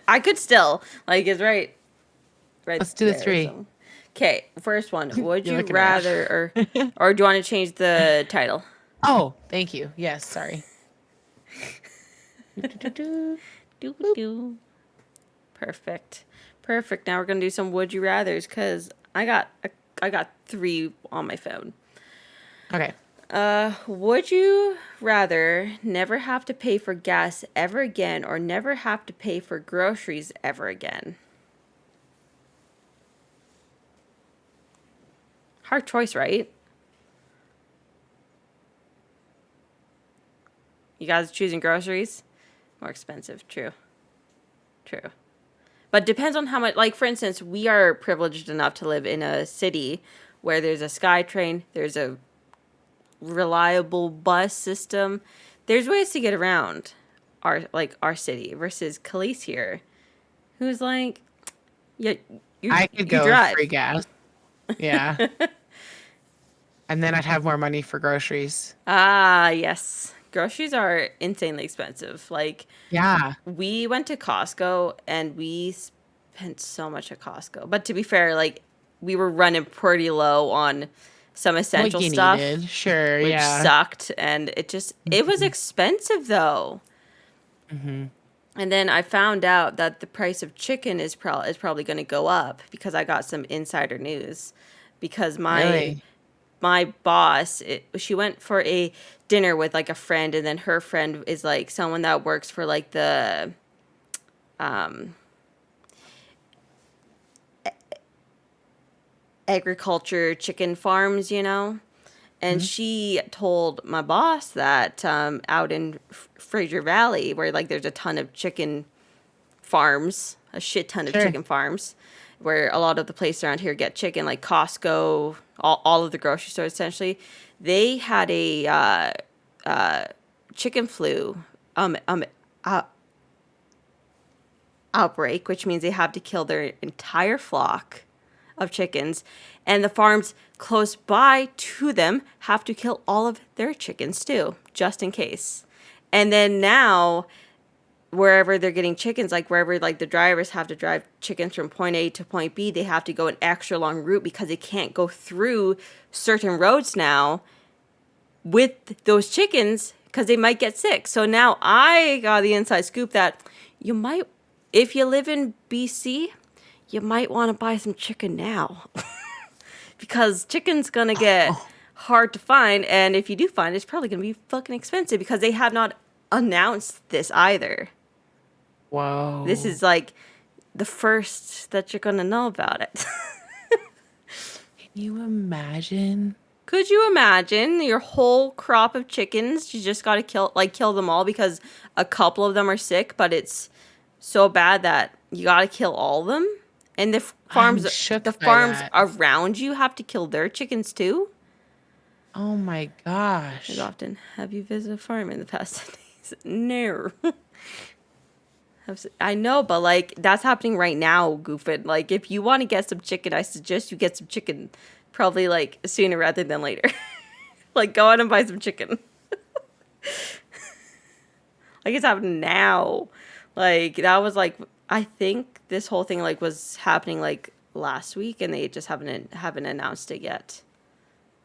I could still like it's right. Let's do the 3. Okay, first one. Would You're you looking at rather, or do you want to change the title? Oh, thank you. Yes, sorry. Perfect. Now we're gonna do some would you rather's because I got 3 on my phone. Okay. Would you rather never have to pay for gas ever again or never have to pay for groceries ever again? Hard choice, right? You guys choosing groceries? More expensive, true. But depends on how much, like for instance, we are privileged enough to live in a city where there's a SkyTrain, there's a reliable bus system, there's ways to get around our city versus Khalees here, who's like, yeah, I could you go with drive. free gas. Yeah. And then I'd have more money for groceries. Ah, yes. Groceries are insanely expensive. Like, Yeah. we went to Costco and we spent so much at Costco. But to be fair, like, we were running pretty low on some essential What you stuff, needed. Sure. which Yeah. sucked. And it was expensive though. Mm-hmm. And then I found out that the price of chicken is probably going to go up because I got some insider news. Because Really? my boss, she went for a dinner with like a friend, and then her friend is like someone that works for like the agriculture chicken farms, you know. And she told my boss that out in Fraser Valley, where like there's a ton of chicken farms, a shit ton of Sure. chicken farms, where a lot of the places around here get chicken, like Costco, all of the grocery stores essentially. They had a chicken flu outbreak, which means they have to kill their entire flock of chickens, and the farms close by to them have to kill all of their chickens too, just in case. And then now, wherever they're getting chickens, like wherever like the drivers have to drive chickens from point A to point B, they have to go an extra long route because they can't go through certain roads now with those chickens because they might get sick. So now I got the inside scoop that you might, if you live in BC, you might want to buy some chicken now. Because chicken's going to get hard to find. And if you do find it, it's probably going to be fucking expensive because they have not announced this either. Whoa. This is like the first that you're going to know about it. Can you imagine? Could you imagine your whole crop of chickens? You just got to kill them all because a couple of them are sick, but it's so bad that you got to kill all of them. And the farms shook by farms that. around you have to kill their chickens too. Oh my gosh. As often have you visited a farm in the past 10 days? No. I know, but like that's happening right now, Goofin. Like if you want to get some chicken, I suggest you get some chicken probably like sooner rather than later. Like go out and buy some chicken. Like it's happening now. Like that was like I think this whole thing like was happening like last week and they just haven't announced it yet.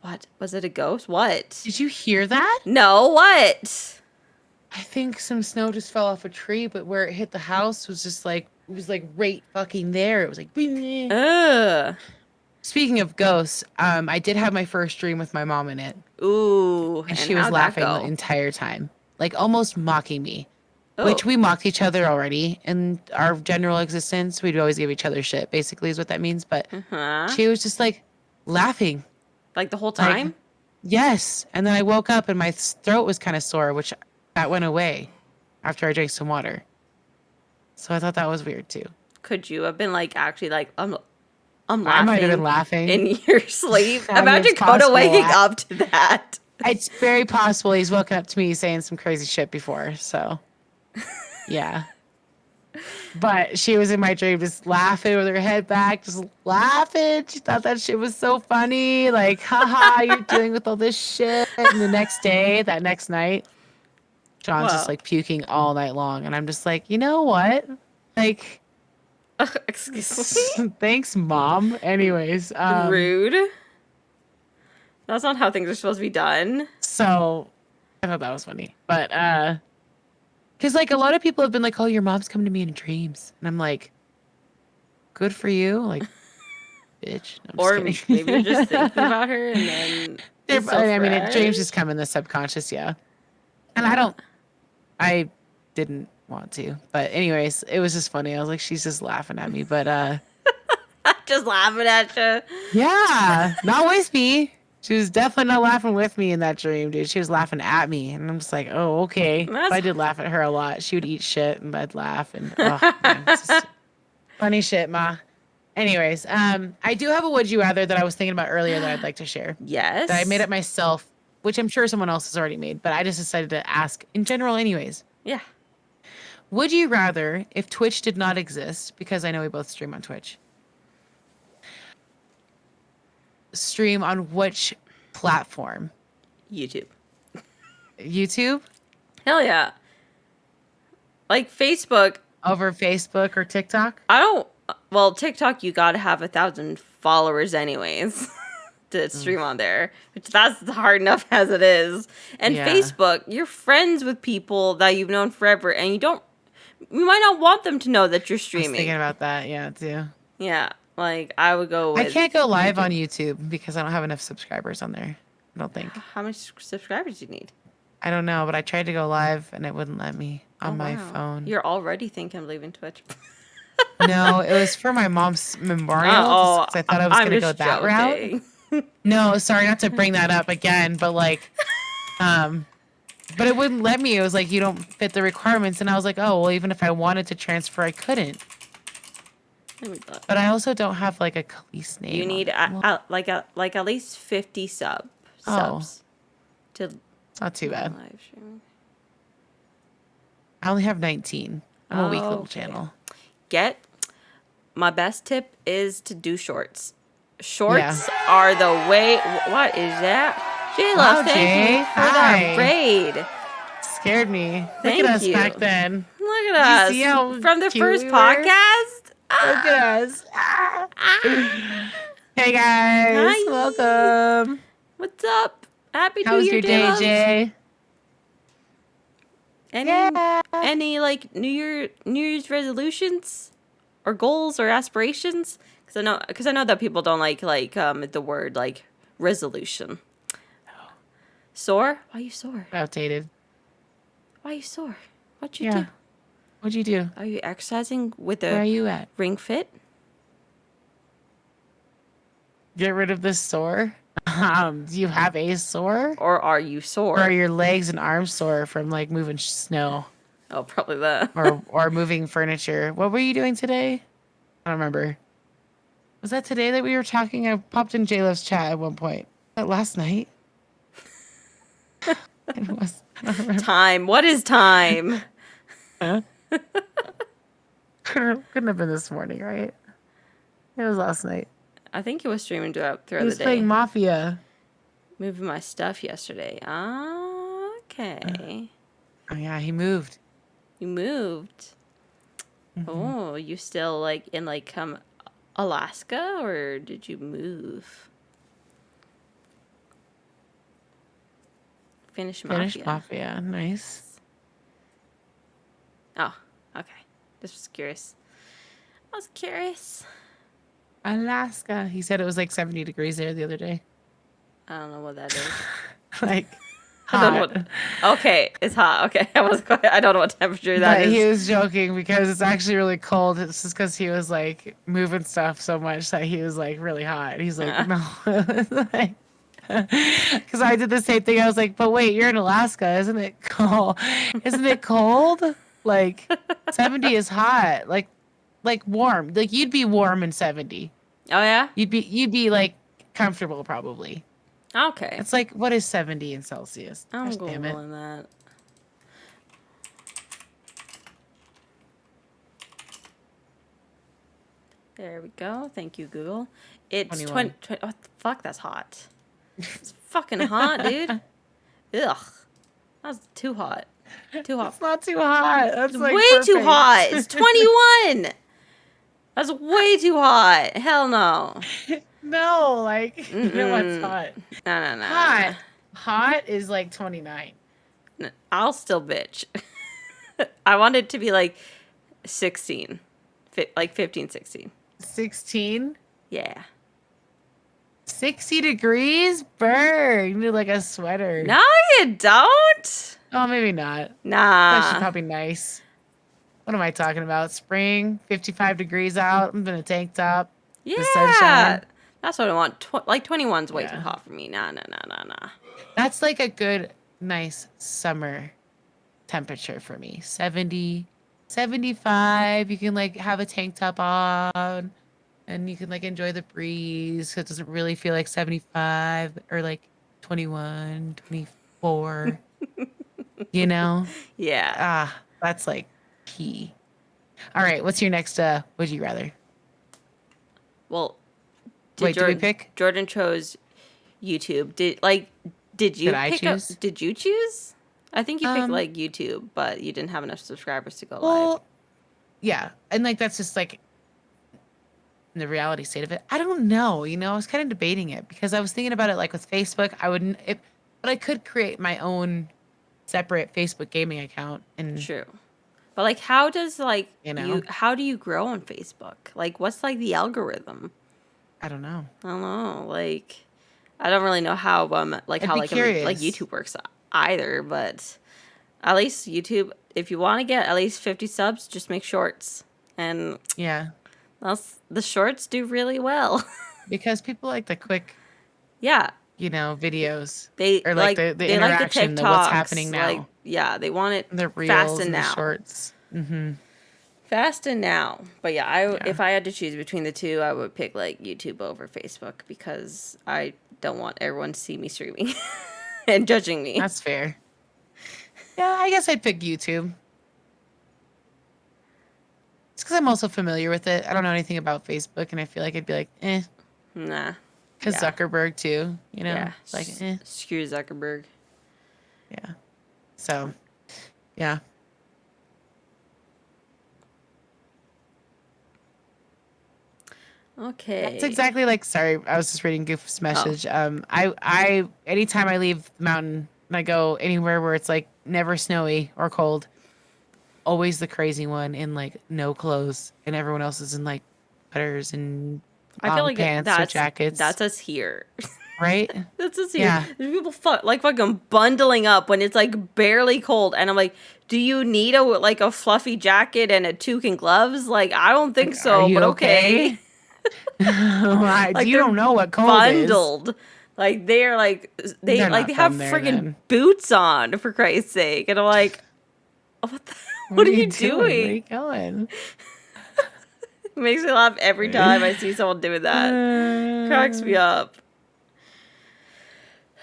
What? Was it a ghost? What? Did you hear that? No, what? I think some snow just fell off a tree, but where it hit the house was just like, it was like right fucking there. It was like, "Bing." Ugh. Speaking of ghosts, I did have my first dream with my mom in it. Ooh. And she was how'd that laughing go? the entire time, like almost mocking me, Oh. which we mocked each other already in our general existence. We'd always give each other shit, basically, is what that means. But Huh? she was just like laughing. Like the whole Like, time? yes. And then I woke up and my throat was kind of sore, which that went away after I drank some water. So I thought that was weird too. Could you have been like actually like I'm I laughing might have been laughing. in your sleep? I mean, Imagine it's Coda possible. waking up to that. It's very possible he's woken up to me saying some crazy shit before. So, yeah. But she was in my dream just laughing with her head back, just laughing. She thought that shit was so funny. Like, haha, you're dealing with all this shit. And the next day, that next night, John's just Wow. like puking all night long. And I'm just like, you know what? Like, Excuse me? thanks, Mom. Anyways. Rude. That's not how things are supposed to be done. So I thought that was funny. But because like a lot of people have been like, oh, your mom's coming to me in dreams. And I'm like, good for you. Like, bitch. No, I'm Or just kidding. maybe you're just thinking about her and then it's so I mean, dreams fresh. just come in the subconscious, yeah. And I didn't want to. But anyways, it was just funny. I was like, she's just laughing at me. But Just laughing at you. yeah, not with me. She was definitely not laughing with me in that dream, dude. She was laughing at me. And I'm just like, oh, okay. That's- I did laugh at her a lot. She would eat shit and I'd laugh. And oh, man, it's just funny shit, Ma. Anyways, I do have a would you rather that I was thinking about earlier that I'd like to share. Yes. That I made up myself which I'm sure someone else has already made, but I just decided to ask in general anyways. Yeah. Would you rather, if Twitch did not exist, because I know we both stream on Twitch, stream on which platform? YouTube. YouTube? Hell yeah. Like Facebook. Over Facebook or TikTok? I don't. Well, TikTok, you gotta have 1,000 followers anyways to stream on there, which that's hard enough as it is. And Yeah. Facebook, you're friends with people that you've known forever, and you might not want them to know that you're I was thinking streaming. about that, yeah, too. Yeah, like I would go with. I can't go live on YouTube because I don't have enough subscribers on there. I don't think. How many subscribers do you need? I don't know, but I tried to go live and it wouldn't let me on Oh, my wow. phone. You're already thinking of leaving Twitch. No, it was for my mom's memorial. Oh, 'Cause I thought I was I'm going to go just that route. joking. No, sorry, not to bring that up again, but like, but it wouldn't let me. It was like, you don't fit the requirements. And I was like, oh, well, even if I wanted to transfer, I couldn't. Let me look. But I also don't have like a Khalees name. You need like at least 50 subs to It's not too bad. live stream. I only have 19. I'm a weak little Okay. channel. My best tip is to do shorts. Shorts are the way. What is that? Jayla, Wow, thank Jay. you for Hi. that raid. Scared me. Thank Look at us you. back then. Look at Did you see how us. From the cute first we were? podcast. Look at us. Hey guys, Hi. welcome. What's up? Happy How New was Year, your day, J-Loves. Jay? Any like New Year's resolutions or goals or aspirations? Because I know that people don't like the word like resolution. Sore? Why are you sore? Outdated. Why are you sore? What'd you Yeah. do? What'd you do? Are you exercising with Where are a you at? Ring Fit? Get rid of this sore. Do you have a sore? Or are you sore? Or are your legs and arms sore from like moving snow Oh, probably that. or moving furniture? What were you doing today? I don't remember. Was that today that we were talking? I popped in J-Love's chat at one point. Was that last night? It was. I don't remember. Time. What is time? Huh? Couldn't have been this morning, right? It was last night. I think he was streaming throughout He the was day. playing Mafia. Moving my stuff yesterday. Okay. Oh yeah, he moved. You moved. Oh, you still like in like Alaska, or did you move? Finish Mafia. Finished Mafia. Nice. Oh, okay. Just was curious. I was curious. Alaska. He said it was like 70 degrees there the other day. I don't know what that is. Like I don't know hot. what, okay, it's hot. Okay, I don't know what temperature that But is. he was joking because it's actually really cold. It's just because he was like moving stuff so much that he was like really hot. He's like, no. Because I did the same thing. I was like, but wait, you're in Alaska. Isn't it cold? Isn't it cold? Like 70 is hot. Like warm. Like you'd be warm in 70. Oh yeah. You'd be like comfortable probably. Okay. It's like, what is 70 in Celsius? I'm Gosh, damn it. googling that. There we go. Thank you, Google. It's 21. 20. Oh, fuck, that's hot. It's fucking hot, dude. Ugh. That's too hot. Too hot. It's not too hot. That's like Way too perfect. hot. It's 21. That's way too hot. Hell no. No, like, you know what's hot? No. Hot. Hot is like 29. No, I'll still bitch. I want it to be like 16. Like 15, 16. 16? Yeah. 60 degrees? Burn. You need like a sweater. No, you don't. Oh, maybe not. That's Nah. probably nice. What am I talking about? Spring, 55 degrees out. I'm in a tank top. Yeah. The sunshine. That's what I want. Like 21's way too Yeah. hot for me. Nah. That's like a good, nice summer temperature for me. 70, 75. You can like have a tank top on and you can like enjoy the breeze. So it doesn't really feel like 75 or like 21, 24, you know? Yeah. That's like key. All right, what's your next would you rather? Well, Wait, did we pick? Jordan chose YouTube. Did I choose? Did you choose? I think you picked Um, like YouTube, but you didn't have enough subscribers to go live. well, yeah. And like that's just like the reality state of it. I don't know, I was kind of debating it because I was thinking about it like with Facebook, but I could create my own separate Facebook gaming account and True. But like how does like You know? how do you grow on Facebook? Like what's like the algorithm? I don't know. I don't know. Like I don't really know how like I'd how be like curious. YouTube works either, but at least YouTube, if you want to get at least 50 subs, just make shorts. And Yeah. the shorts do really well. Because people like the quick, Yeah. videos. They Or like the they like the interaction, the TikToks. what's happening now. Like yeah, they want it The fast reels and and the now. shorts. Mm-hmm. Fast and now. But yeah, Yeah. if I had to choose between the two, I would pick like YouTube over Facebook because I don't want everyone to see me streaming and judging me. That's fair. Yeah, I guess I'd pick YouTube. It's because I'm also familiar with it. I don't know anything about Facebook, and I feel like I'd be like, eh. Nah. Because Yeah. Zuckerberg, too. Yeah. It's like, eh. Screw Zuckerberg. Yeah. So, yeah. Okay. It's exactly like, sorry, I was just reading Goof's message. I anytime I leave the mountain and I go anywhere where it's like never snowy or cold, always the crazy one in like no clothes, and everyone else is in like sweaters and I feel long like pants or jackets. that's us here. right. That's us here. Yeah. There's people fucking bundling up when it's like barely cold, and I'm like, do you need a fluffy jacket and a toque and gloves? Like, I don't think so, Are you but okay. Like, you they're don't know what cold bundled. Like they're like they They're like not they have from there, friggin' then. boots on, for Christ's sake, and I'm like, what are you doing? Where are you going? It makes me laugh every time I see someone doing that. Cracks me up.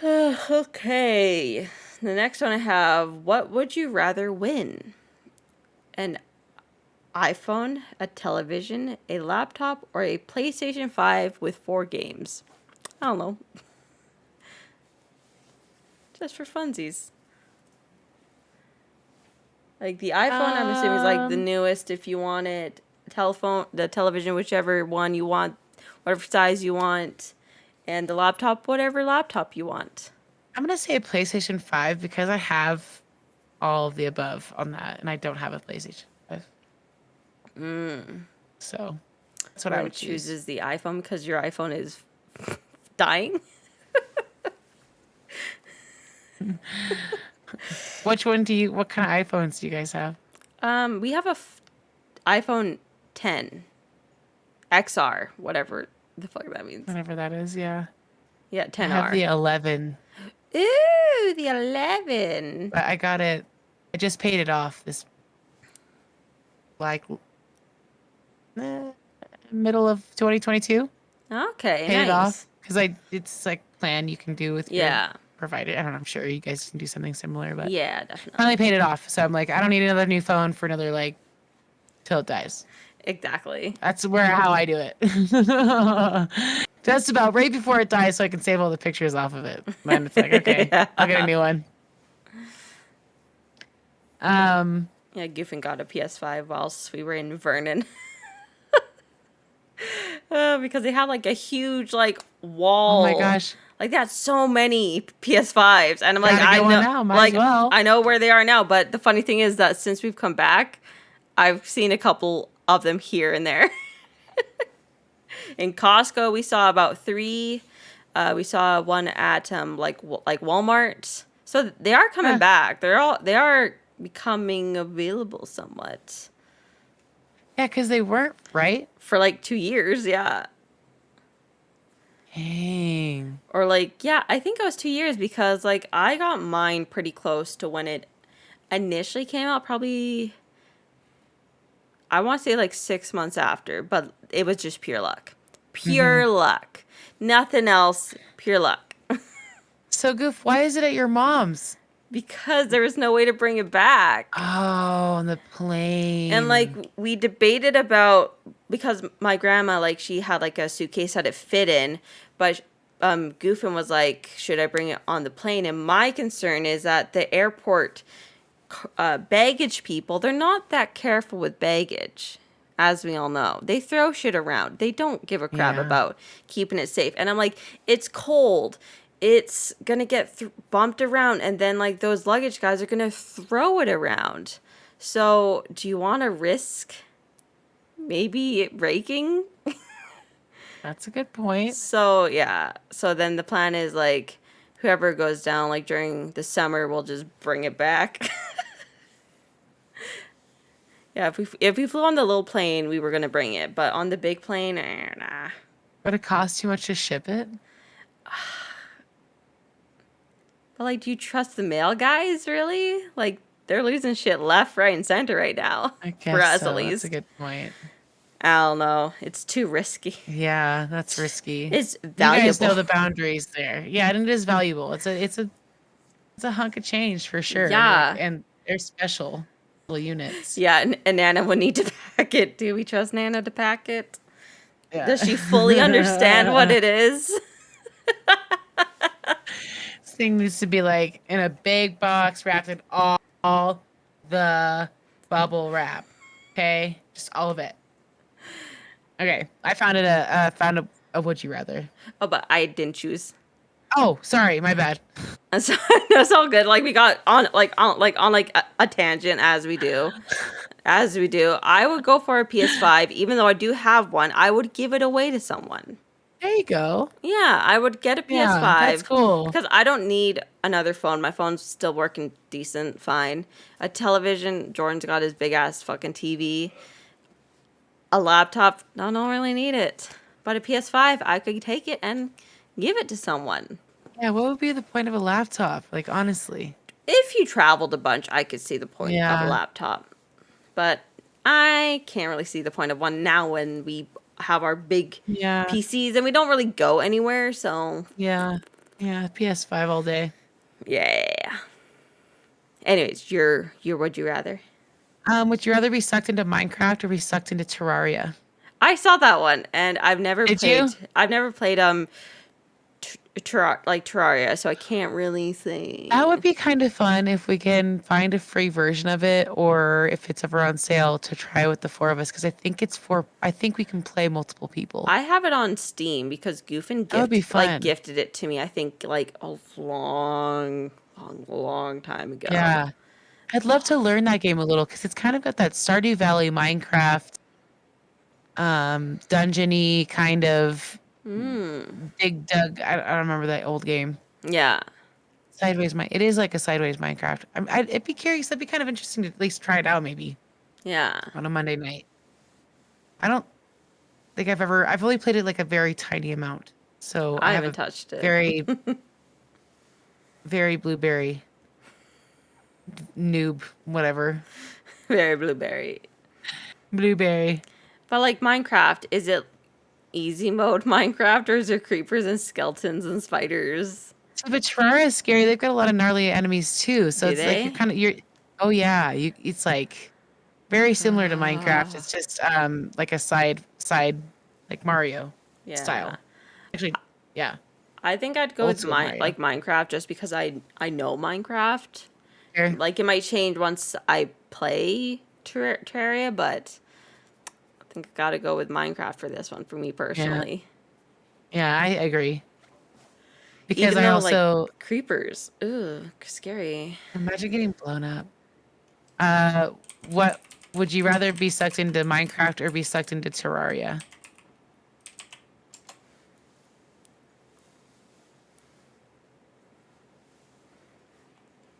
Okay. The next one I have, what would you rather win? An iPhone, a television, a laptop, or a PlayStation 5 with 4 games? I don't know. Just for funsies. Like the iPhone, I'm assuming is like the newest if you want it. The television, whichever one you want, whatever size you want. And the laptop, whatever laptop you want. I'm gonna say a PlayStation 5 because I have all of the above on that, and I don't have a PlayStation 5. So that's what I would choose. Chooses the iPhone because your iPhone is dying. What kind of iPhones do you guys have? We have a iPhone 10 XR, whatever the fuck that means. Whatever that is, yeah. Yeah, I 10R. have the 11, Ooh, the 11. but I got it. I just paid it off this middle of 2022. Okay, Paid it nice. off because it's like plan you can do with your Yeah. provider. I don't know. I'm sure you guys can do something similar, but Yeah, definitely. finally paid it off. So I'm like, I don't need another new phone for another till it dies. Exactly. That's how I do it. Just about right before it dies, so I can save all the pictures off of it. Then it's like, okay, I'll get a new one. Yeah, Goofin got a PS5 whilst we were in Vernon. Because they have like a huge wall. Oh my gosh. Like they had so many PS5s, and I'm like, Gotta I get know, one now, might as well. I know where they are now. But the funny thing is that since we've come back, I've seen a couple of them here and there. In Costco, we saw about 3. We saw one at Walmart. So they are coming back. They are becoming available somewhat. Yeah, because they weren't, right? For 2 years, yeah. Dang. Or I think it was 2 years because I got mine pretty close to when it initially came out, probably I want to say 6 months after, but it was just pure luck. Pure luck. Nothing else, pure luck. So So, Goof, why is it at your mom's? Because there was no way to bring it back. Oh, on the plane. And like we debated about, because my grandma, like, she had like a suitcase that it fit in, but Goofin was like, should I bring it on the plane? And my concern is that the airport baggage people, they're not that careful with baggage, as we all know. They throw shit around. They don't give a crap Yeah. about keeping it safe. And I'm like, it's cold. It's gonna get bumped around, and then like those luggage guys are gonna throw it around. So do you want to risk maybe it breaking? That's a good point. So yeah. So then the plan is like, whoever goes down like during the summer, we'll just bring it back. Yeah, if we flew on the little plane, we were gonna bring it, but on the big plane, nah. Would it cost too much to ship it? But like, do you trust the mail guys really? Like, they're losing shit left, right, and center right now. I guess For us, so. at least. That's a good point. I don't know. It's too risky. Yeah, that's risky. It's You valuable. guys know the boundaries there. Yeah, and it is valuable. It's a hunk of change for sure. Yeah. Like, and they're special little units. Yeah, and Nana would need to pack it. Do we trust Nana to pack it? Yeah. Does she fully understand what it is? This thing needs to be like in a big box wrapped in all the bubble wrap. Okay, just all of it. Okay, I found a would you rather. Oh, but I didn't choose. Oh, sorry, my bad. So, that's all good. Like, we got on a tangent, as we do. As we do. I would go for a PS5, even though I do have one. I would give it away to someone. There you go. Yeah, I would get a PS5. Yeah, that's cool. Because I don't need another phone. My phone's still working decent, fine. A television, Jordan's got his big ass fucking TV. A laptop, I don't really need it. But a PS5, I could take it and give it to someone. Yeah, what would be the point of a laptop? Like, honestly. If you traveled a bunch, I could see the point of Yeah. a laptop. But I can't really see the point of one now when we have our big Yeah. PCs and we don't really go anywhere, so Yeah. Yeah, PS5 all day. yeah. Anyways, your would you rather? Would you rather be sucked into Minecraft or be sucked into Terraria? I saw that one, and I've never Did played. you? I've never played Terraria, so I can't really say. That would be kind of fun if we can find a free version of it, or if it's ever on sale to try with the four of us. Because I think we can play multiple people. I have it on Steam because Goofin That would be fun. gifted it to me. I think like a long time ago. Yeah, I'd love to learn that game a little because it's kind of got that Stardew Valley Minecraft, dungeon-y kind of Big Doug. I don't remember that old game. Yeah. It is like a sideways Minecraft. I'd be curious. That'd be kind of interesting to at least try it out maybe Yeah. on a Monday night. I don't think I've only played it like a very tiny amount. So I have haven't a touched it. very, very blueberry noob, whatever. Very blueberry. Blueberry. But like Minecraft, is it easy mode Minecraft, or is there creepers and skeletons and spiders? So but Terraria is scary. They've got a lot of gnarly enemies too. So Do it's they? like oh yeah, it's like very similar to Minecraft. It's just like a side like Mario Yeah. style. Actually, yeah. I think I'd go Old with school Mario. Minecraft just because I know Minecraft. Sure. Like, it might change once I play Terraria, but I think I gotta go with Minecraft for this one, for me personally. Yeah, I agree. Because Even I though, also like, creepers, ugh, scary. imagine getting blown up. What would you rather be sucked into Minecraft or be sucked into Terraria?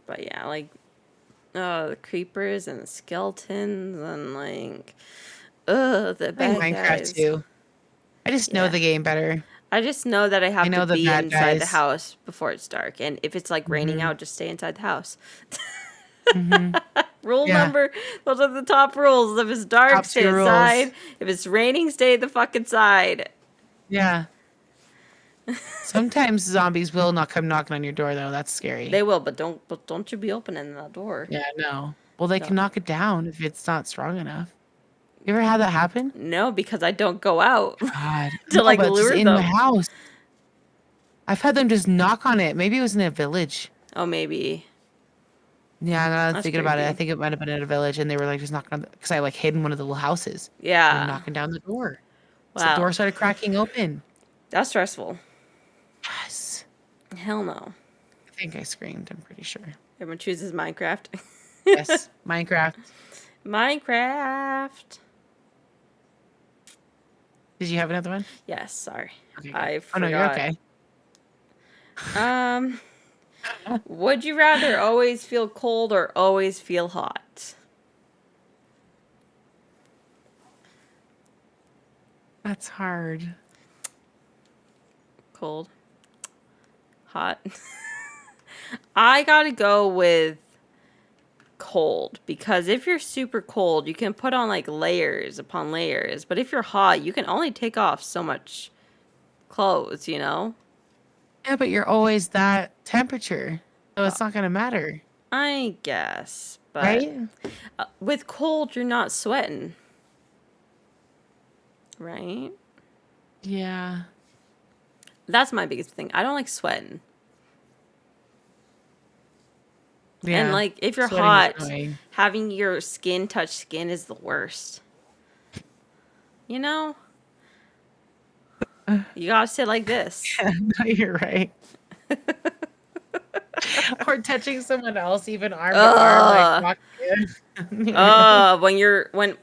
But yeah, like, oh, the creepers and the skeletons and like, the I play bad Minecraft guys. too. I just know Yeah. the game better. I just know that I have know to the be bad inside the guys. house before it's dark, and if it's like raining out, just stay inside the house. Rule Yeah. number, those are the top rules. If it's dark, Top stay two rules. inside. If it's raining, stay the fuck inside. Yeah. Sometimes zombies will not come knocking on your door though. That's scary. They will, but don't you be opening that door. Yeah, no. Well, they No. can knock it down if it's not strong enough. You ever had that happen? No, because I don't go out God, to no, like but just lure in my them. house. I've had them just knock on it. Maybe it was in a village. Oh, maybe. Yeah, now that I'm That's thinking about it, I creepy. think it might have been in a village, and they were like just knocking on because I like hid in one of the little houses. They were Yeah. knocking down the door. So the Wow. door started cracking open. That's stressful. Yes. Hell no. I think I screamed. I'm pretty sure. Everyone chooses Minecraft. Yes, Minecraft. Minecraft. Did you have another one? Yes, sorry. Okay. I Oh no, you're forgot. okay. Would you rather always feel cold or always feel hot? That's hard. Cold. Hot. I gotta go with cold because if you're super cold, you can put on like layers upon layers. But if you're hot, you can only take off so much clothes, you know? Yeah, but you're always that temperature, so it's not gonna matter, I guess. But right? with cold, you're not sweating. Right? Yeah. That's my biggest thing. I don't like sweating. Yeah. And like if you're Sweating is hot, annoying. having your skin touch skin is the worst. You know? You gotta sit like this. No, you're right. Or touching someone else, even arm to Ugh. arm, like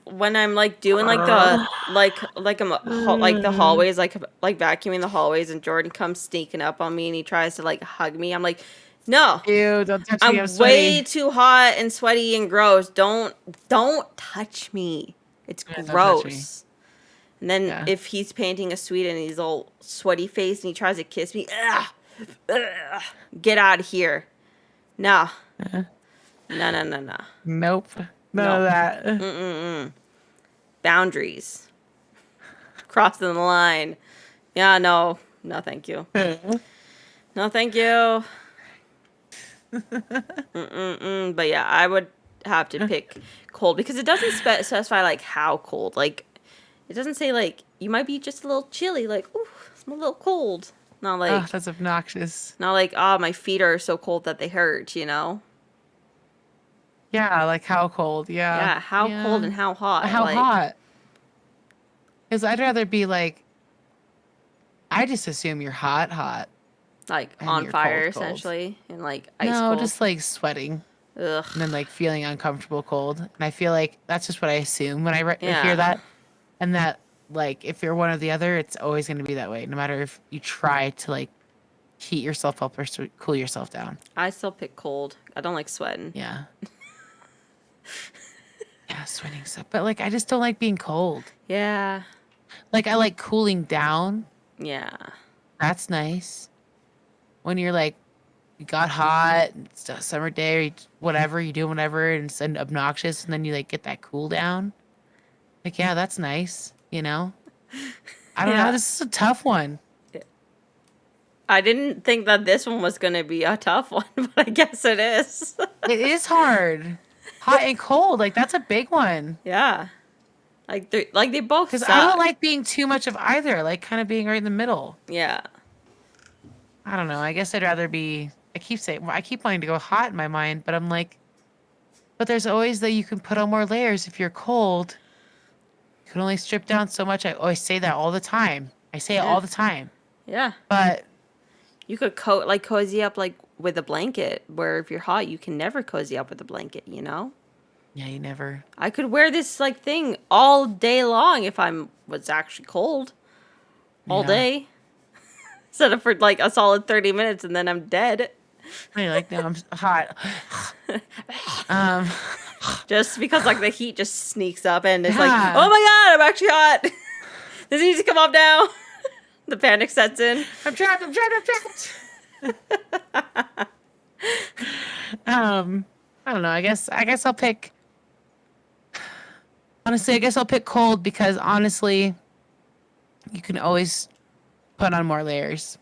When I'm like doing like the like I'm like the hallways like vacuuming the hallways and Jordan comes sneaking up on me and he tries to like hug me. I'm like, no, Ew, don't touch me. I'm I'm sweaty. way too hot and sweaty and gross. Don't touch me. It's Yeah, don't touch me. gross. And then Yeah. if he's painting a sweet and he's all sweaty face and he tries to kiss me, ugh, get out of here. No. No. Nope. None No. of that. Mm-mm-mm. Boundaries. Crossing the line. Yeah, no. No, thank you. No, thank you. Mm-mm-mm. But yeah, I would have to pick cold because it doesn't specify like how cold. Like, it doesn't say like you might be just a little chilly. Like, ooh, it's a little cold. Not like, Oh, that's obnoxious. my feet are so cold that they hurt. You know? Yeah, like how cold? Yeah. Yeah. How cold and how hot? How like, hot? Because I'd rather be like, I just assume you're hot. Like And on you're fire, cold. essentially, and like ice No, cold. just like sweating Ugh. and then like feeling uncomfortable cold. And I feel like that's just what I assume when I Yeah. hear that. And that, like, if you're one or the other, it's always going to be that way, no matter if you try to like heat yourself up or cool yourself down. I still pick cold. I don't like sweating. Yeah. Yeah, sweating stuff. But like, I just don't like being cold. Yeah. Like, I like cooling down. Yeah. That's nice. When you're like, you got hot, it's a summer day, or whatever, you do whatever, and it's obnoxious, and then you like get that cool down. Like, yeah, that's nice, you know? I don't Yeah. know. This is a tough one. I didn't think that this one was gonna be a tough one, but I guess it is. It is hard. Hot and cold, like that's a big one. Yeah. Like they both Because suck. I don't like being too much of either. I like kind of being right in the middle. Yeah. I don't know. I guess I'd rather be. I keep wanting to go hot in my mind, but I'm like, but there's always that you can put on more layers if you're cold. You can only strip down so much. I always say that all the time. I say it all the time. Yeah. But You could cozy up like with a blanket, where if you're hot, you can never cozy up with a blanket, you know? yeah, you never. I could wear this like thing all day long if was actually cold. All Yeah. day. Instead of for like a solid 30 minutes and then I'm dead. I like now I'm hot. um, Just because like the heat just sneaks up and it's Yeah. like, oh my god, I'm actually hot. This needs to come off now. The panic sets in. I'm trapped. I don't know. I guess I'll pick. Honestly, I guess I'll pick cold because honestly, you can always put on more layers.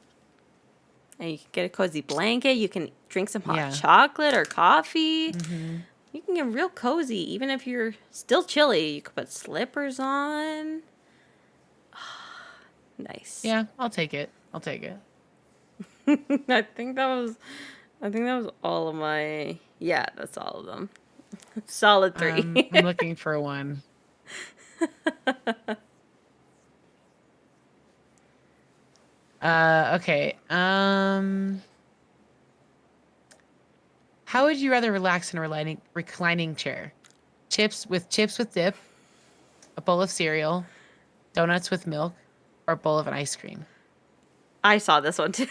And you can get a cozy blanket. You can drink some hot Yeah. chocolate or coffee. Mm-hmm. You can get real cozy, even if you're still chilly. You could put slippers on. Nice. Yeah, I'll take it. I'll take it. I think that was all of my. Yeah, that's all of them. Solid 3. I'm looking for one. Okay. How would you rather relax in a reclining chair? Chips with dip, a bowl of cereal, donuts with milk, or a bowl of an ice cream? I saw this one too.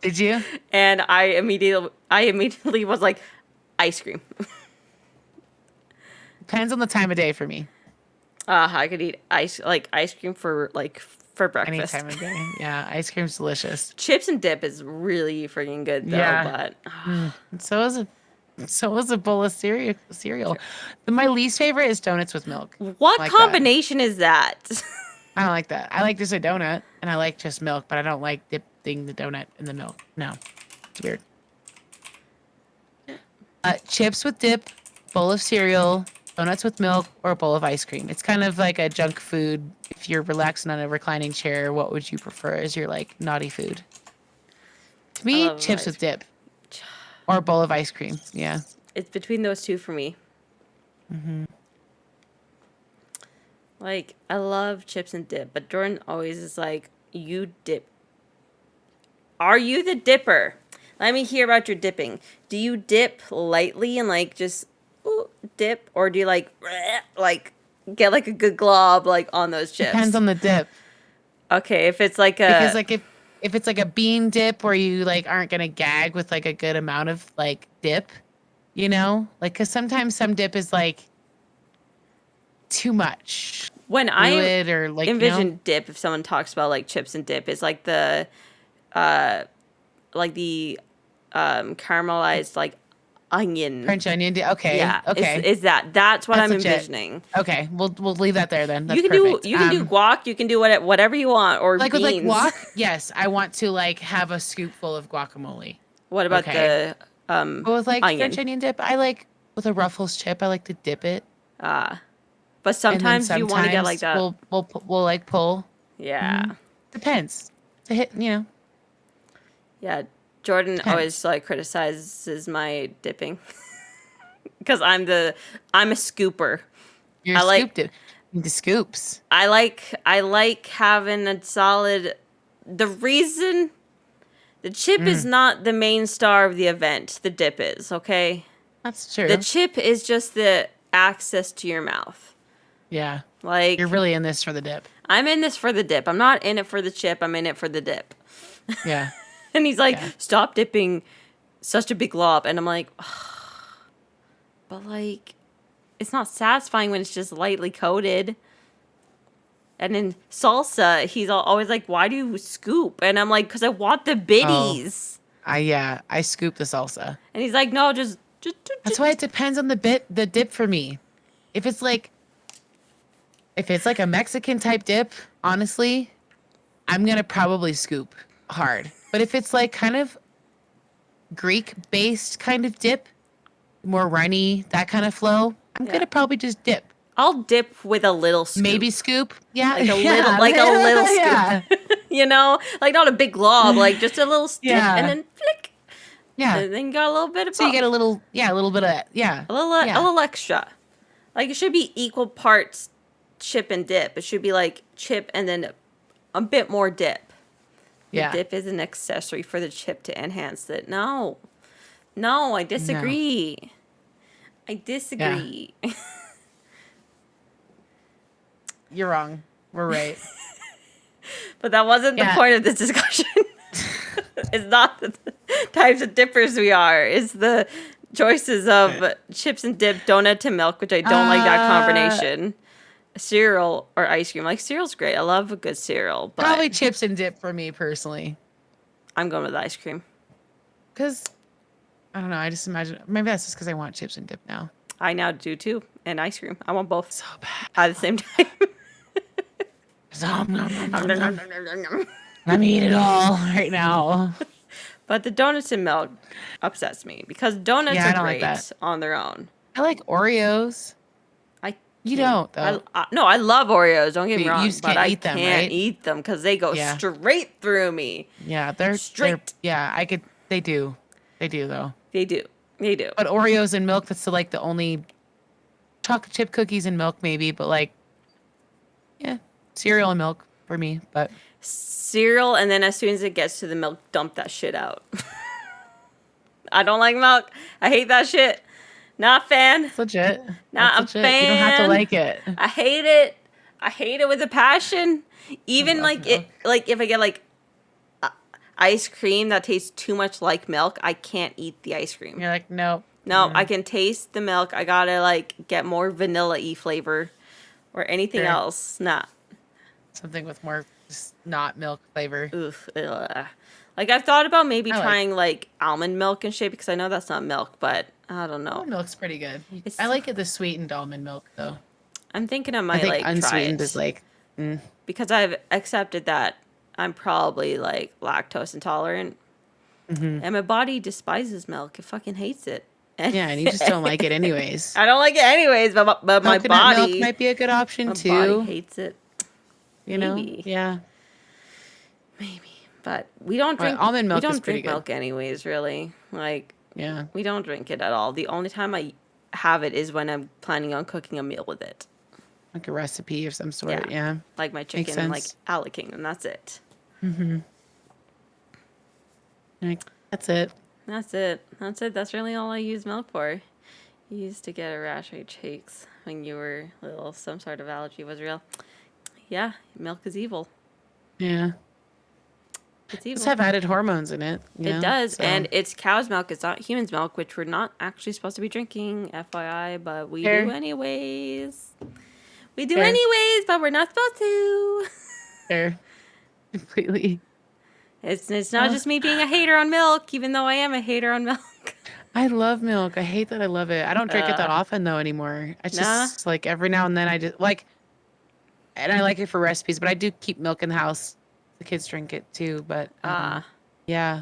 Did you? And I immediately was like, ice cream. Depends on the time of day for me. I could eat ice cream for Any breakfast. time of day. Yeah, ice cream's delicious. Chips and dip is really freaking good though. Yeah. But So is a bowl of cereal. My least favorite is donuts with milk. what Like combination is that? I don't like that. I like just a donut, and I like just milk, but I don't like dipping the donut in the milk. No, it's weird. Chips with dip, bowl of cereal, donuts with milk, or a bowl of ice cream. It's kind of like a junk food. If you're relaxing on a reclining chair, what would you prefer as your like naughty food? To me, love chips ice with dip, or a bowl of ice cream. Yeah. It's between those two for me. Mm-hmm. Like, I love chips and dip, but Jordan always is like, you dip. Are you the dipper? Let me hear about your dipping. Do you dip lightly and like just dip, or do you like get like a good glob like on those chips? Depends on the dip. Okay, if it's like a Because like if it's like a bean dip where you like aren't gonna gag with like a good amount of like dip, you know, like because sometimes some dip is like too much when I fluid or like envision dip, if someone talks about like chips and dip, it's like the caramelized like onion. French onion dip. Okay, Yeah, okay, is that's what That's I'm legit. envisioning. okay. We'll leave that there then. That's You can perfect. do guac, you can do whatever you want, or like beans. with like guac. Yes, I want to like have a scoop full of guacamole. What about Okay. the But with like onion? French onion dip, I like with a Ruffles chip. I like to dip it. But And then sometimes you want to get like that. We'll like pull. Yeah. Depends. To hit, you know. Yeah. Jordan Depends. always like criticizes my dipping. Because I'm a scooper. You're I like- scooped it. The scoops. I like having a solid. The reason the chip is not the main star of the event, the dip is, okay? That's true. The chip is just the access to your mouth. Yeah. Like, You're really in this for the dip. I'm in this for the dip. I'm not in it for the chip. I'm in it for the dip. Yeah. And he's like, Yeah. stop dipping such a big glob. And I'm like, but like, it's not satisfying when it's just lightly coated. And in salsa, he's always like, why do you scoop? And I'm like, because I want the biddies. I scoop the salsa. And he's like, no, just That's why it depends on the dip for me. If it's like a Mexican type dip, honestly, I'm gonna probably scoop hard. But if it's like kind of Greek based kind of dip, more runny, that kind of flow, I'm gonna probably just dip. I'll dip with a little scoop. Maybe scoop. Yeah. Like a little scoop. Yeah. You know? Like not a big glob, like just a little stick Yeah. and then flick. Yeah. And then you got a little bit of So you both. get a little bit of yeah. A little extra. Like it should be equal parts chip and dip. It should be like chip and then a bit more dip. Yeah. The dip is an accessory for the chip to enhance it. No, I disagree. I disagree. You're wrong. We're right. But that wasn't the Yeah. point of this discussion. It's not the types of dippers we are. It's the choices of chips and dip, donut to milk, which I don't like that combination. Cereal or ice cream. Like cereal's great. I love a good cereal, but Probably chips and dip for me personally. I'm going with ice cream. Because, I don't know, I just imagine, maybe that's just because I want chips and dip now. I now do too, and ice cream. I want both So bad. at the same time. Nom, nom, nom, nom, nom. Let me eat it all right now. But the donuts and milk upsets me because donuts Yeah, I are don't like great that. on their own. I like Oreos. I You can't- don't, though. No, I love Oreos. Don't get me You wrong, just but can't I eat them, can't right? eat them because they go Yeah. straight through me. Yeah, they're Straight. yeah, they do. They do though. They do. They do. But Oreos and milk, that's like the only chocolate chip cookies and milk maybe, but like yeah, cereal and milk for me, but Cereal, and then as soon as it gets to the milk, dump that shit out. I don't like milk. I hate that shit. Not a fan. it's legit. Not That's a legit. You don't have to fan. like it. I hate it. I hate it with a passion. Even love like milk. if I get like ice cream that tastes too much like milk, I can't eat the ice cream. You're like, nope. No, I can taste the milk. I gotta like get more vanilla-y flavor or anything Sure. else. Nah. Something with more just not milk flavor. Oof. Ugh. Like I've thought about maybe I like- trying like almond milk and shit because I know that's not milk, but I don't know. Almond milk's pretty good. It's- I like it the sweetened almond milk though. I'm thinking I I might think like try unsweetened it is like because I've accepted that I'm probably like lactose intolerant, and my body despises milk. It fucking hates it. yeah, and you just don't like it anyways. I don't like it anyways, but my Coconut body milk might be a good option my too. body hates it. You know, maybe. yeah. Maybe, but we don't Well, drink almond milk We is don't pretty drink milk anyways. Really, like Yeah. we don't drink it at all. The only time I have it is when I'm planning on cooking a meal with it, Like a recipe of some sort. Yeah. Yeah. like my Makes chicken, like sense. Ala King, and that's it. Like, that's it. That's it. That's it. That's really all I use milk for. You used to get a rash on your cheeks when you were little. Some sort of allergy was real. Yeah, milk is evil. Yeah. It's evil. It's have added hormones in it. you It know, does, so- and it's cow's milk. It's not human's milk, which we're not actually supposed to be drinking, FYI, but we Fair. do anyways. We do Fair. anyways, but we're not supposed to. Fair. Completely. It's not just me being a hater on milk, even though I am a hater on milk. I love milk. I hate that I love it. I don't drink it that often though anymore. I just like every now and then I just like, and I like it for recipes, but I do keep milk in the house. The kids drink it too, but yeah,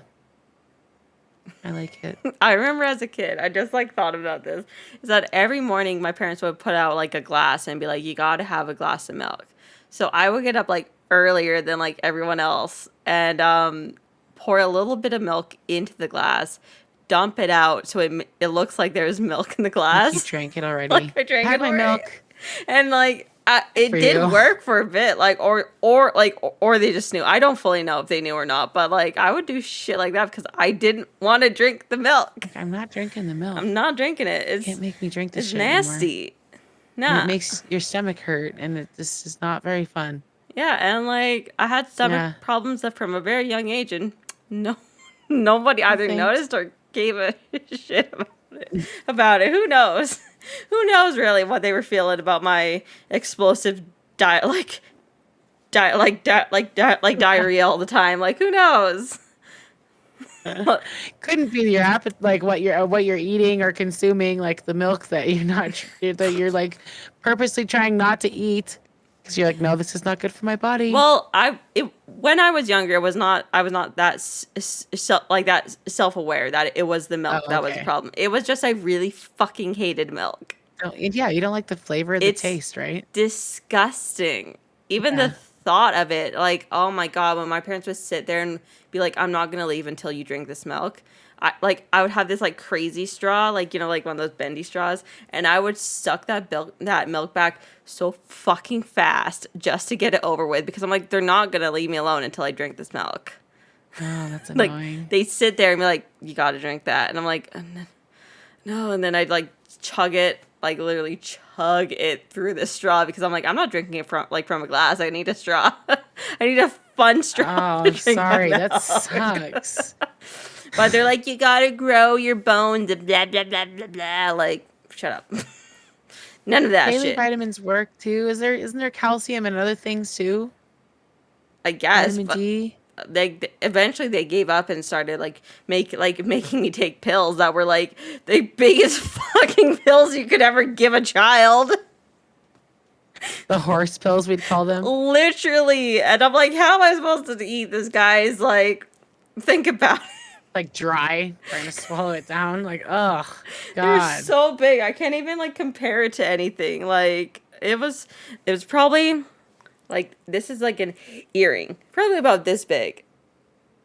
I like it. I remember as a kid, I just like thought about this, is that every morning my parents would put out like a glass and be like, you got to have a glass of milk. So I would get up like earlier than like everyone else and pour a little bit of milk into the glass, dump it out so it looks like there's milk in the glass. You drank it already. Like I drank had it my already. milk. And like it For did you. work for a bit, like or they just knew. I don't fully know if they knew or not, but like I would do shit like that because I didn't want to drink the milk. I'm not drinking the milk. I'm not drinking it. It's Can't make me drink this it's shit anymore. nasty. And Nah. it makes your stomach hurt, and this is not very fun. Yeah, and like I had stomach Yeah. problems from a very young age, and nobody either thanks. noticed or gave a shit about it. Who knows? Who knows really what they were feeling about my explosive diarrhea all the time? Like who knows? Couldn't be your appetite, like what you're eating or consuming, like the milk that you're like purposely trying not to eat because you're like, no, this is not good for my body. Well, when I was younger, I was not that that self-aware that it was the milk Oh, that was the okay. problem. It was just I really fucking hated milk. Yeah, you don't like the flavor or the It's taste, right? Disgusting. Even Yeah. the thought of it, like, oh my god, when my parents would sit there and be like, I'm not gonna leave until you drink this milk. I would have this like crazy straw, like like one of those bendy straws, and I would suck that milk back so fucking fast just to get it over with because I'm like, they're not gonna leave me alone until I drink this milk. Oh, that's Like annoying. they sit there and be like, you gotta drink that, and I'm like, no, and then I'd like chug it, like literally chug it through the straw because I'm like, I'm not drinking it from a glass. I need a straw. I need a fun straw. Oh, to drink sorry, milk. that sucks. But they're like, you gotta grow your bones and blah blah blah blah blah. Like, shut up. None of that Daily shit. vitamins work too. Isn't there calcium and other things too? I guess. Vitamin But D. they eventually they gave up and started making me take pills that were like the biggest fucking pills you could ever give a child. The horse pills, we'd call them. Literally. And I'm like, how am I supposed to eat this, guys? Like, think about it. like dry, trying to swallow it down. Like, ugh, They're God. so big. I can't even like compare it to anything. Like it was probably like this is like an earring, probably about this big.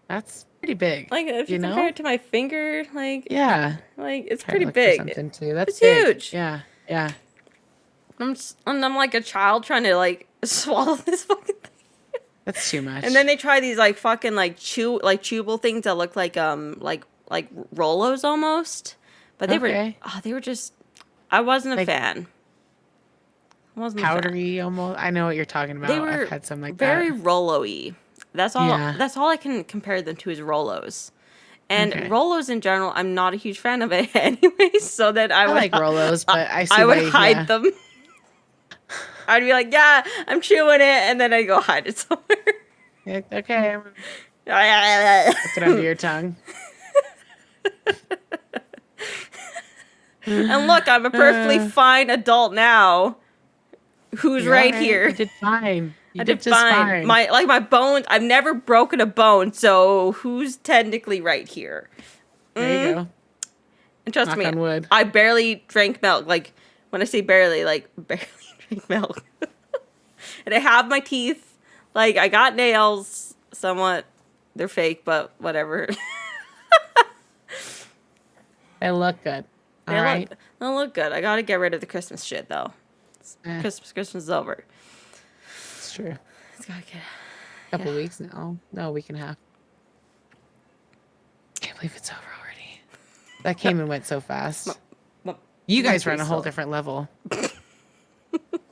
That's pretty big. Like if you compare it to my finger, like Yeah. like it's Try to pretty look for big. something too. That's It's big. huge. Yeah. Yeah. I'm like a child trying to like swallow this fucking thing. That's too much. And then they try these like fucking like chewable things that look like Rolos almost, but they were just I wasn't a Like fan. I wasn't a fan. powdery almost. I know what you're talking about. They were I've had some like very that. Rolo-y. That's all. Yeah. That's all I can compare them to is Rolos. And Okay. Rolos in general, I'm not a huge fan of it anyways. So that I would like Rolos, but I see I would why- hide yeah. them. I'd be like, yeah, I'm chewing it, and then I go hide it somewhere. Yeah, okay, put it under your tongue. And look, I'm a perfectly fine adult now. Who's You're right all right. here? You did fine. You I did just fine. My bones. I've never broken a bone, so who's technically right here? There you go. And trust Knock me, on wood. I barely drank milk. Like when I say barely, like barely drink milk. And I have my teeth. Like I got nails. Somewhat, they're fake, but whatever. They look good. All right. They look good. I gotta get rid of the Christmas shit though. Christmas is over. It's true. It's gotta get. Couple weeks now. No, a week and a half. Can't believe it's over already. That came and went so fast. You guys were on a whole different level.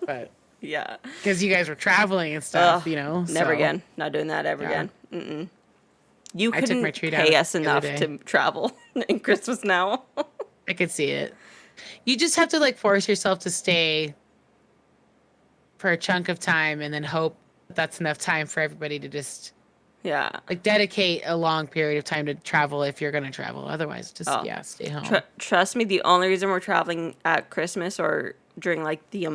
But Yeah. because you guys were traveling and stuff, you know. Never so- again. Not doing that ever Yeah. again. Mm-mm. You I took couldn't my treat pay out us the other enough day. to travel in Christmas now. I could see it. You just have to like force yourself to stay for a chunk of time and then hope that's enough time for everybody to just Yeah. like dedicate a long period of time to travel if you're going to travel. Otherwise, just stay home. Trust me, the only reason we're traveling at Christmas or during like the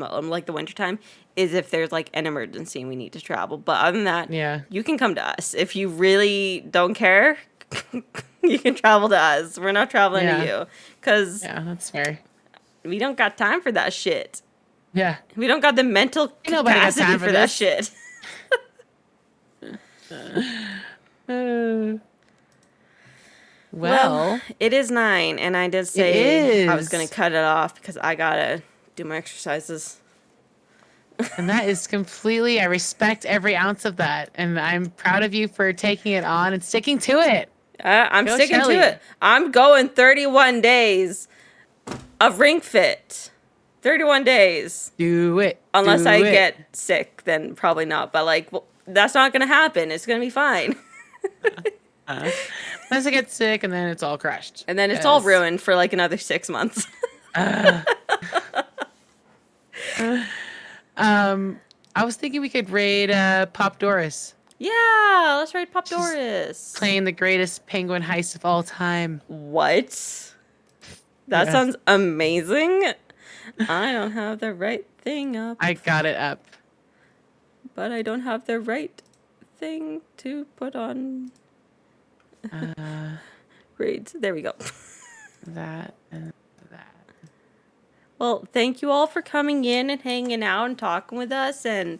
winter time is if there's like an emergency and we need to travel. But other than that, Yeah. you can come to us. If you really don't care, you can travel to us. We're not traveling to you because Yeah, that's fair. we don't got time for that shit. Yeah. We don't got the mental Ain't nobody got capacity time for for that this. shit. Well, It is 9, and I did say I was is. going to cut it off because I got to do my exercises. and that is completely, I respect every ounce of that. And I'm proud of you for taking it on and sticking to it. I'm Go sticking Shelly. to it. I'm going 31 days of Ring Fit. 31 days. Do it. Unless Do I it. get sick, then probably not. But, like, well, that's not going to happen. It's going to be fine. Unless I get sick and then it's all crushed. And then it's all Yes. ruined for, like, another 6 months. I was thinking we could raid Pop Doris, Yeah, let's ride Pop Doris. playing the greatest penguin heist of all time. What? That Yeah. sounds amazing. I don't have the right thing up, I got it up. but I don't have the right thing to put on raids. There we go. That and that. Well, thank you all for coming in and hanging out and talking with us and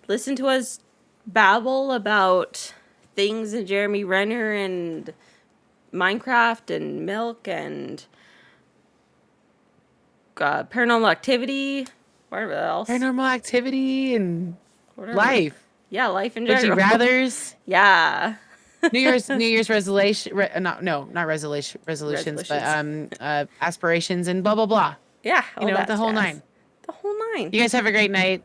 listen to us babble about things in Jeremy Renner and Minecraft and milk and paranormal activity, whatever else. Paranormal activity and Whatever. life. Yeah, life in Would general. you rather's? Yeah. New Year's resolution. Not resolutions, but aspirations and blah blah blah. Yeah. You know, the whole nine. The whole nine. You guys have a great night.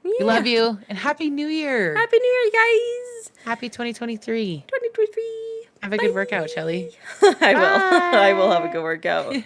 Yeah. We love you and happy New Year. Happy New Year, guys. Happy 2023. 2023. Have a good workout, Shelly. I will. I will have a good workout.